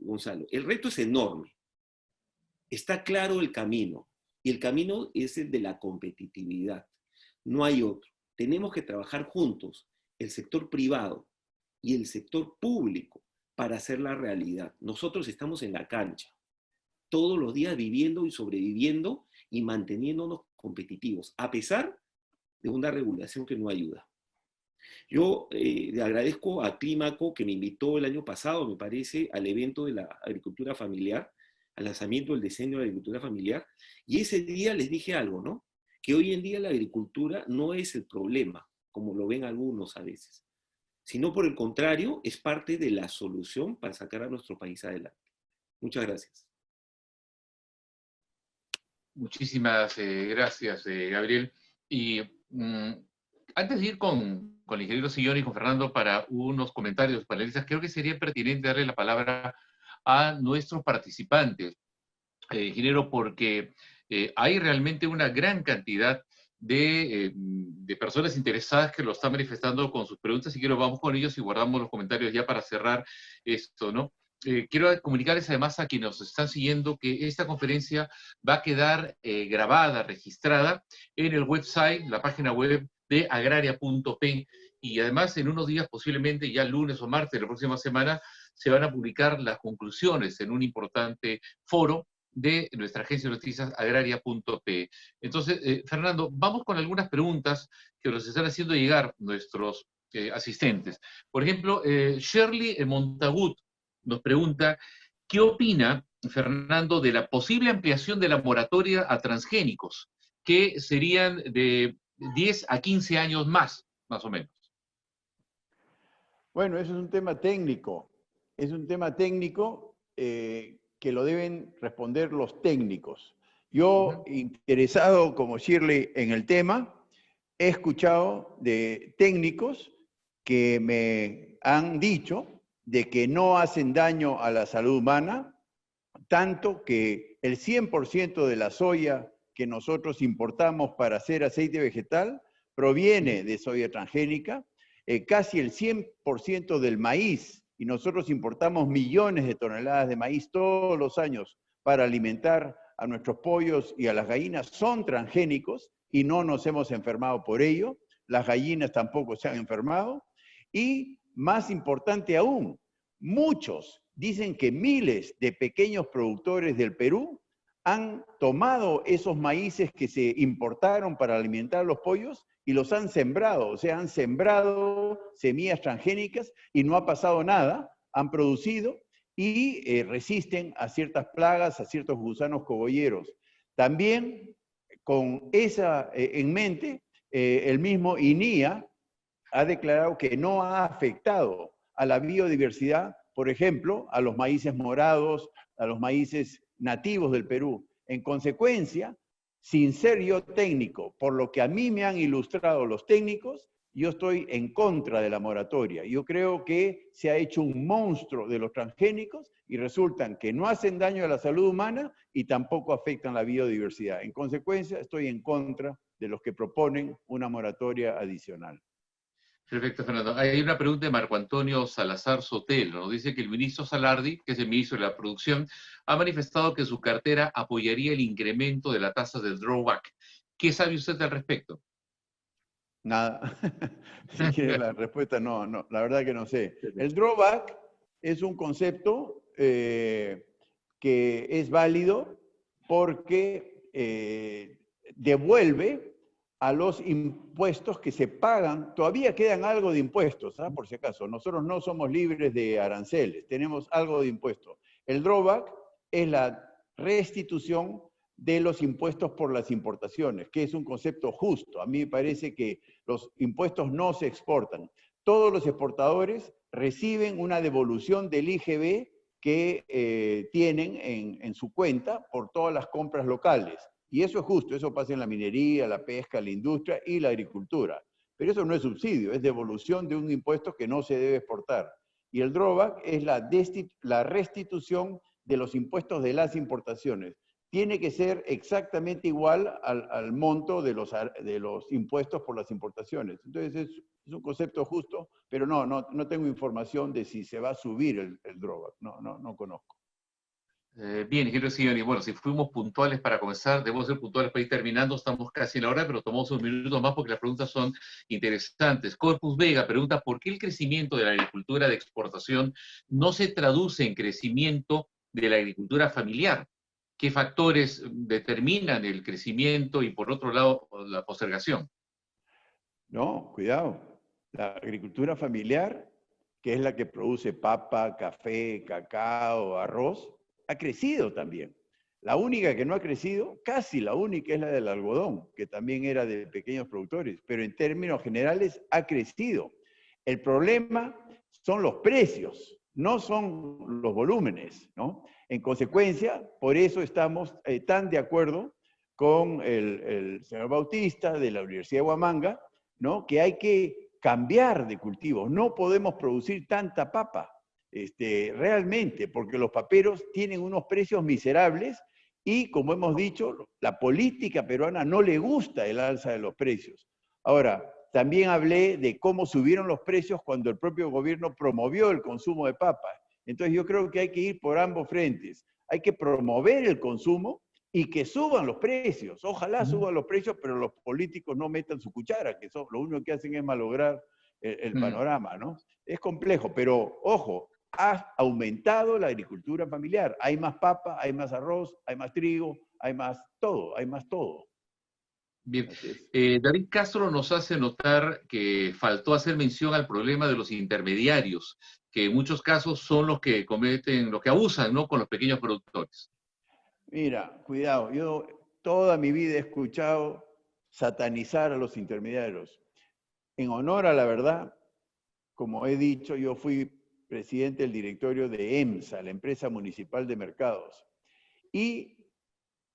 Gonzalo. El reto es enorme. Está claro el camino, y el camino es el de la competitividad. No hay otro. Tenemos que trabajar juntos, el sector privado y el sector público, para hacer la realidad. Nosotros estamos en la cancha, todos los días viviendo y sobreviviendo y manteniéndonos competitivos, a pesar de una regulación que no ayuda. Yo le agradezco a Clímaco, que me invitó el año pasado, me parece, al evento de la agricultura familiar, al lanzamiento del diseño de la agricultura familiar, y ese día les dije algo, ¿no? Que hoy en día la agricultura no es el problema, como lo ven algunos a veces, sino por el contrario, es parte de la solución para sacar a nuestro país adelante. Muchas gracias. Muchísimas gracias, Gabriel. Y antes de ir con el ingeniero Sillón y con Fernando para unos comentarios panelistas, creo que sería pertinente darle la palabra a nuestros participantes, ingeniero, porque hay realmente una gran cantidad de personas interesadas que lo están manifestando con sus preguntas, y quiero vamos con ellos y guardamos los comentarios ya para cerrar esto, ¿no? Quiero comunicarles además a quienes nos están siguiendo que esta conferencia va a quedar grabada, registrada en el website, la página web de agraria.p, y además en unos días, posiblemente ya lunes o martes de la próxima semana, se van a publicar las conclusiones en un importante foro de nuestra agencia de noticias agraria.p. Entonces, Fernando, vamos con algunas preguntas que nos están haciendo llegar nuestros asistentes. Por ejemplo, Shirley Montagut nos pregunta, ¿qué opina Fernando, de la posible ampliación de la moratoria a transgénicos, que serían de 10 a 15 años más o menos. Bueno, eso es un tema técnico. Es un tema técnico que lo deben responder los técnicos. Yo, interesado como Shirley en el tema, he escuchado de técnicos que me han dicho de que no hacen daño a la salud humana, tanto que el 100% de la soya que nosotros importamos para hacer aceite vegetal proviene de soya transgénica, casi el 100% del maíz, y nosotros importamos millones de toneladas de maíz todos los años para alimentar a nuestros pollos y a las gallinas, son transgénicos y no nos hemos enfermado por ello. Las gallinas tampoco se han enfermado. Y más importante aún, muchos dicen que miles de pequeños productores del Perú han tomado esos maíces que se importaron para alimentar a los pollos y los han sembrado, o sea, han sembrado semillas transgénicas y no ha pasado nada, han producido y resisten a ciertas plagas, a ciertos gusanos cogolleros. También con esa en mente, el mismo INIA ha declarado que no ha afectado a la biodiversidad, por ejemplo, a los maíces morados, a los maíces nativos del Perú. En consecuencia, sin ser yo técnico, por lo que a mí me han ilustrado los técnicos, yo estoy en contra de la moratoria. Yo creo que se ha hecho un monstruo de los transgénicos y resultan que no hacen daño a la salud humana y tampoco afectan la biodiversidad. En consecuencia, estoy en contra de los que proponen una moratoria adicional. Perfecto, Fernando. Hay una pregunta de Marco Antonio Salazar Sotelo. Nos dice que el ministro Salardi, que es el ministro de la Producción, ha manifestado que su cartera apoyaría el incremento de la tasa del drawback. ¿Qué sabe usted al respecto? Nada. Si quiere la respuesta, no, la verdad que no sé. El drawback es un concepto que es válido porque devuelve a los impuestos que se pagan. Todavía quedan algo de impuestos, ¿ah? Por si acaso. Nosotros no somos libres de aranceles, tenemos algo de impuestos. El drawback es la restitución de los impuestos por las importaciones, que es un concepto justo. A mí me parece que los impuestos no se exportan. Todos los exportadores reciben una devolución del IGB que tienen en su cuenta por todas las compras locales. Y eso es justo, eso pasa en la minería, la pesca, la industria y la agricultura. Pero eso no es subsidio, es devolución de un impuesto que no se debe exportar. Y el drawback es la restitución de los impuestos de las importaciones. Tiene que ser exactamente igual al monto de los impuestos por las importaciones. Entonces es un concepto justo, pero no tengo información de si se va a subir el drawback, no conozco. Bien, ingeniero Sioni, bueno, si fuimos puntuales para comenzar, debemos ser puntuales para ir terminando, estamos casi en la hora, pero tomamos unos minutos más porque las preguntas son interesantes. Corpus Vega pregunta, ¿por qué el crecimiento de la agricultura de exportación no se traduce en crecimiento de la agricultura familiar? ¿Qué factores determinan el crecimiento y, por otro lado, la postergación? No, cuidado. La agricultura familiar, que es la que produce papa, café, cacao, arroz, ha crecido también. La única que no ha crecido, casi la única, es la del algodón, que también era de pequeños productores, pero en términos generales ha crecido. El problema son los precios, no son los volúmenes, ¿no? En consecuencia, por eso estamos tan de acuerdo con el señor Bautista de la Universidad de Huamanga, ¿no? Que hay que cambiar de cultivos. No podemos producir tanta papa, realmente, porque los paperos tienen unos precios miserables y, como hemos dicho, la política peruana no le gusta el alza de los precios. Ahora, también hablé de cómo subieron los precios cuando el propio gobierno promovió el consumo de papa. Entonces yo creo que hay que ir por ambos frentes. Hay que promover el consumo y que suban los precios. Ojalá suban los precios, pero los políticos no metan su cuchara, que lo único que hacen es malograr el panorama, ¿no? Es complejo, pero ojo, ha aumentado la agricultura familiar. Hay más papa, hay más arroz, hay más trigo, hay más todo, hay más todo. Bien. Así es. David Castro nos hace notar que faltó hacer mención al problema de los intermediarios, que en muchos casos son los que cometen, los que abusan, ¿no?, con los pequeños productores. Mira, cuidado, yo toda mi vida he escuchado satanizar a los intermediarios. En honor a la verdad, como he dicho, yo fui presidente del directorio de EMSA, la empresa municipal de mercados. Y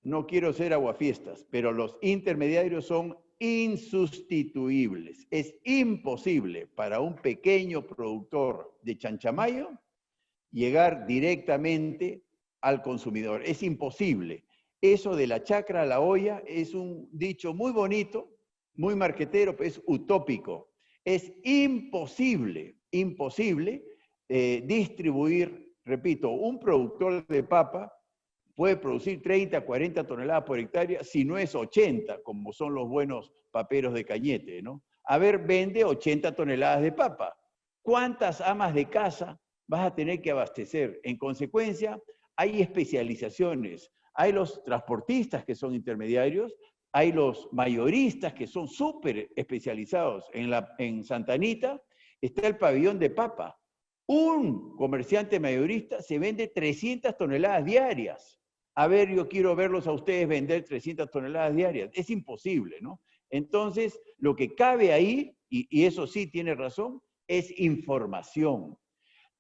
no quiero ser aguafiestas, pero los intermediarios son insustituibles. Es imposible para un pequeño productor de chanchamayo llegar directamente al consumidor. Es imposible. Eso de la chacra a la olla es un dicho muy bonito, muy marquetero, pero es utópico. Es imposible distribuir, repito, un productor de papa puede producir 30, 40 toneladas por hectárea, si no es 80, como son los buenos paperos de Cañete, ¿no? A ver, vende 80 toneladas de papa. ¿Cuántas amas de casa vas a tener que abastecer? En consecuencia, hay especializaciones. Hay los transportistas que son intermediarios, hay los mayoristas que son súper especializados. En Santa Anita está el pabellón de papa. Un comerciante mayorista se vende 300 toneladas diarias. A ver, yo quiero verlos a ustedes vender 300 toneladas diarias. Es imposible, ¿no? Entonces, lo que cabe ahí, y eso sí tiene razón, es información.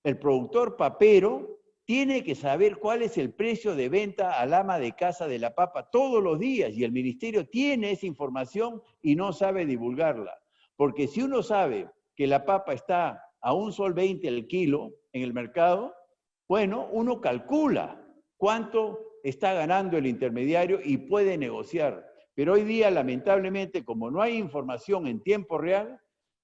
El productor papero tiene que saber cuál es el precio de venta al ama de casa de la papa todos los días, y el ministerio tiene esa información y no sabe divulgarla. Porque si uno sabe que la papa está a $1.20 el kilo en el mercado, bueno, uno calcula cuánto está ganando el intermediario y puede negociar. Pero hoy día, lamentablemente, como no hay información en tiempo real,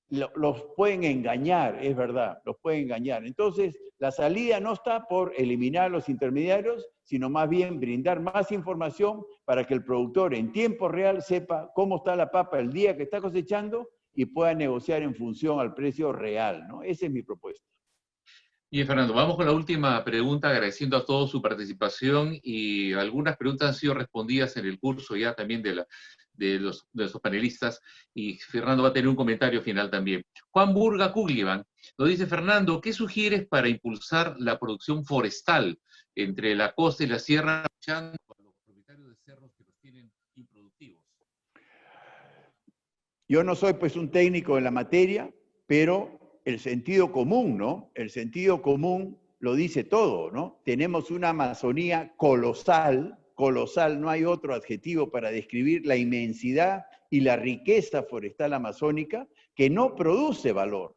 los pueden engañar, es verdad, los pueden engañar. Entonces, la salida no está por eliminar los intermediarios, sino más bien brindar más información para que el productor en tiempo real sepa cómo está la papa el día que está cosechando y pueda negociar en función al precio real, ¿no? Esa es mi propuesta. Bien, Fernando, vamos con la última pregunta, agradeciendo a todos su participación, y algunas preguntas han sido respondidas en el curso ya también de los panelistas, y Fernando va a tener un comentario final también. Juan Burga Cuglivan nos dice: Fernando, ¿qué sugieres para impulsar la producción forestal entre la costa y la sierra, luchando con los propietarios de cerros que los tienen improductivos? Yo no soy pues un técnico en la materia, pero el sentido común, ¿no? El sentido común lo dice todo, ¿no? Tenemos una Amazonía colosal, colosal, no hay otro adjetivo para describir la inmensidad y la riqueza forestal amazónica, que no produce valor,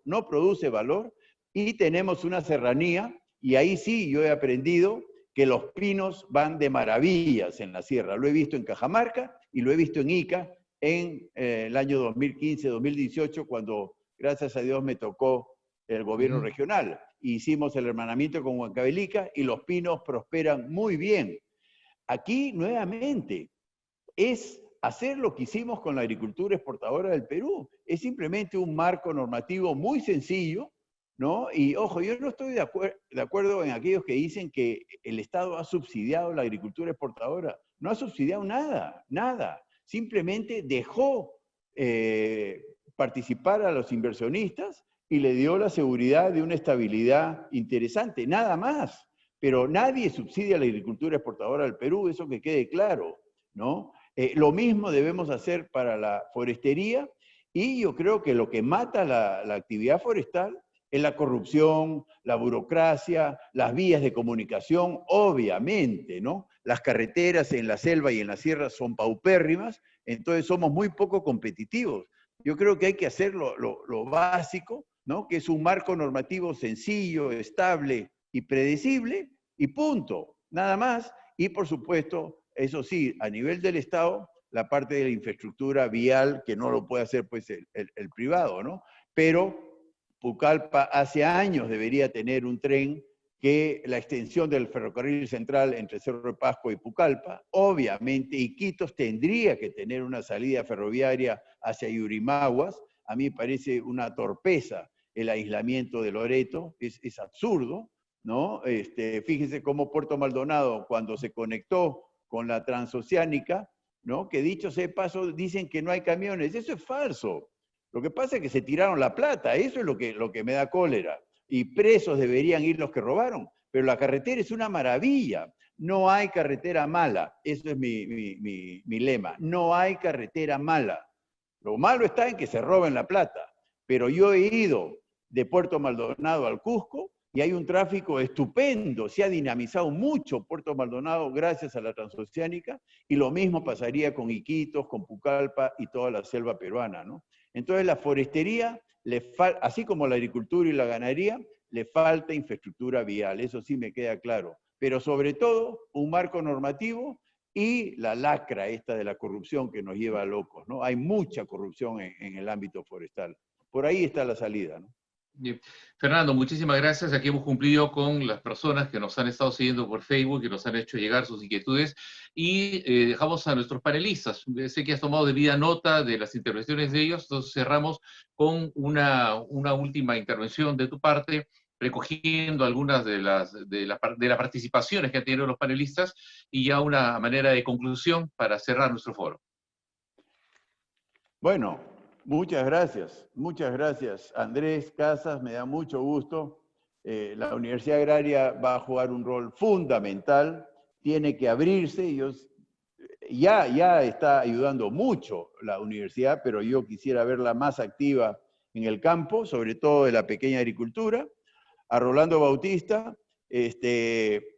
y tenemos una serranía, y ahí sí yo he aprendido que los pinos van de maravillas en la sierra. Lo he visto en Cajamarca y lo he visto en Ica en el año 2015-2018, cuando, gracias a Dios, me tocó el gobierno regional. Hicimos el hermanamiento con Huancavelica y los pinos prosperan muy bien. Aquí, nuevamente, es hacer lo que hicimos con la agricultura exportadora del Perú. Es simplemente un marco normativo muy sencillo, ¿no? Y, ojo, yo no estoy de acuerdo en aquellos que dicen que el Estado ha subsidiado la agricultura exportadora. No ha subsidiado nada, nada. Simplemente dejó participar a los inversionistas y le dio la seguridad de una estabilidad interesante, nada más. Pero nadie subsidia la agricultura exportadora del Perú, eso que quede claro, ¿no? Lo mismo debemos hacer para la forestería, y yo creo que lo que mata la actividad forestal es la corrupción, la burocracia, las vías de comunicación, obviamente, ¿no? Las carreteras en la selva y en la sierra son paupérrimas, entonces somos muy poco competitivos. Yo creo que hay que hacer lo básico, ¿no? Que es un marco normativo sencillo, estable y predecible, y punto, nada más. Y por supuesto, eso sí, a nivel del Estado, la parte de la infraestructura vial, que no lo puede hacer pues el privado, ¿no? Pero Pucallpa hace años debería tener un tren, que la extensión del ferrocarril central entre Cerro de Pasco y Pucallpa, obviamente Iquitos tendría que tener una salida ferroviaria hacia Yurimaguas. A mí me parece una torpeza el aislamiento de Loreto, es absurdo, ¿no? Fíjense cómo Puerto Maldonado, cuando se conectó con la transoceánica, ¿no? Que dicho sea de paso, dicen que no hay camiones. Eso es falso. Lo que pasa es que se tiraron la plata, eso es lo que me da cólera. Y presos deberían ir los que robaron. Pero la carretera es una maravilla. No hay carretera mala. Eso es mi lema. No hay carretera mala. Lo malo está en que se roben la plata. Pero yo he ido de Puerto Maldonado al Cusco y hay un tráfico estupendo. Se ha dinamizado mucho Puerto Maldonado gracias a la transoceánica y lo mismo pasaría con Iquitos, con Pucallpa y toda la selva peruana, ¿no? Entonces la forestería, así como la agricultura y la ganadería, le falta infraestructura vial, eso sí me queda claro. Pero sobre todo, un marco normativo y la lacra esta de la corrupción que nos lleva locos, ¿no? Hay mucha corrupción en el ámbito forestal. Por ahí está la salida, ¿no? Bien. Fernando, muchísimas gracias. Aquí hemos cumplido con las personas que nos han estado siguiendo por Facebook y nos han hecho llegar sus inquietudes y dejamos a nuestros panelistas. Sé que has tomado debida nota de las intervenciones de ellos, entonces cerramos con una última intervención de tu parte, recogiendo algunas de las participaciones que han tenido los panelistas y ya una manera de conclusión para cerrar nuestro foro. Bueno, muchas gracias Andrés Casas, me da mucho gusto. La Universidad Agraria va a jugar un rol fundamental, tiene que abrirse, ya está ayudando mucho la universidad, pero yo quisiera verla más activa en el campo, sobre todo de la pequeña agricultura. A Rolando Bautista,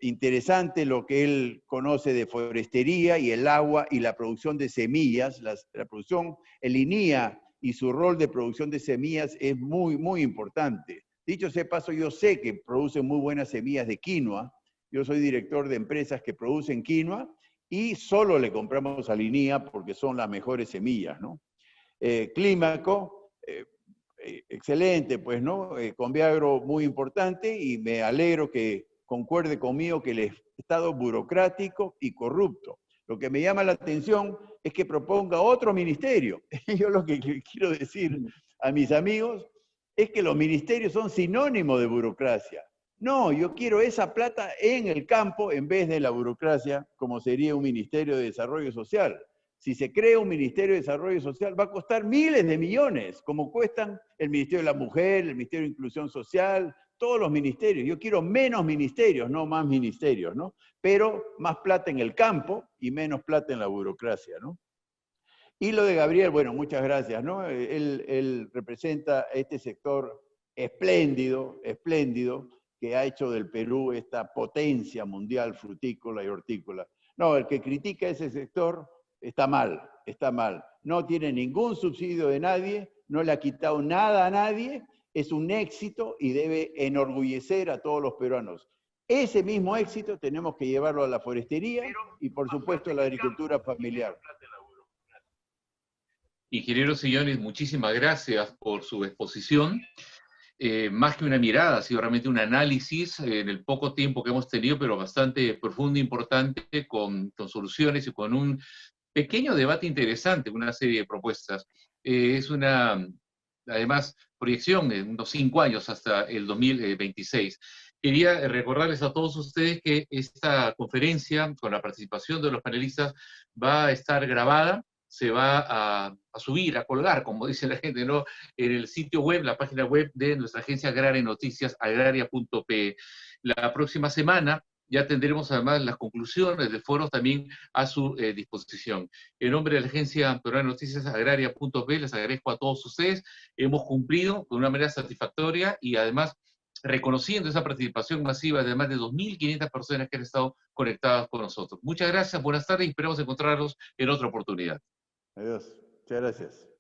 interesante lo que él conoce de forestería y el agua y la producción de semillas, la producción, el INIA y su rol de producción de semillas es muy, muy importante. Dicho sea de paso, yo sé que producen muy buenas semillas de quinoa, yo soy director de empresas que producen quinoa y solo le compramos al INIA porque son las mejores semillas, ¿no? Clímaco, excelente, pues, ¿no? Conviagro muy importante y me alegro que concuerde conmigo que el Estado burocrático y corrupto. Lo que me llama la atención es que proponga otro ministerio. Yo lo que quiero decir a mis amigos es que los ministerios son sinónimo de burocracia. No, yo quiero esa plata en el campo en vez de la burocracia, como sería un Ministerio de Desarrollo Social. Si se crea un Ministerio de Desarrollo Social, va a costar miles de millones, como cuestan el Ministerio de la Mujer, el Ministerio de Inclusión Social, todos los ministerios. Yo quiero menos ministerios, no más ministerios, ¿no? Pero más plata en el campo y menos plata en la burocracia, ¿no? Y lo de Gabriel, bueno, muchas gracias, ¿no? Él representa este sector espléndido, que ha hecho del Perú esta potencia mundial frutícola y hortícola. No, el que critica ese sector está mal, está mal. No tiene ningún subsidio de nadie, no le ha quitado nada a nadie, es un éxito y debe enorgullecer a todos los peruanos. Ese mismo éxito tenemos que llevarlo a la forestería y, por supuesto, a la agricultura familiar. Ingeniero Sillones, muchísimas gracias por su exposición. Más que una mirada, ha sido realmente un análisis en el poco tiempo que hemos tenido, pero bastante profundo e importante, con soluciones y con un pequeño debate interesante, una serie de propuestas. Es una, además, proyección en unos 5 años hasta el 2026. Quería recordarles a todos ustedes que esta conferencia, con la participación de los panelistas, va a estar grabada, se va a subir, a colgar, como dice la gente, ¿no?, en el sitio web, la página web de nuestra agencia Agraria Noticias, agraria.pe. La próxima semana ya tendremos además las conclusiones del foro también a su disposición. En nombre de la agencia Peruana de Noticias, agraria.pe, les agradezco a todos ustedes. Hemos cumplido de una manera satisfactoria y además reconociendo esa participación masiva de más de 2.500 personas que han estado conectadas con nosotros. Muchas gracias, buenas tardes y esperamos encontrarlos en otra oportunidad. Adiós. Muchas gracias.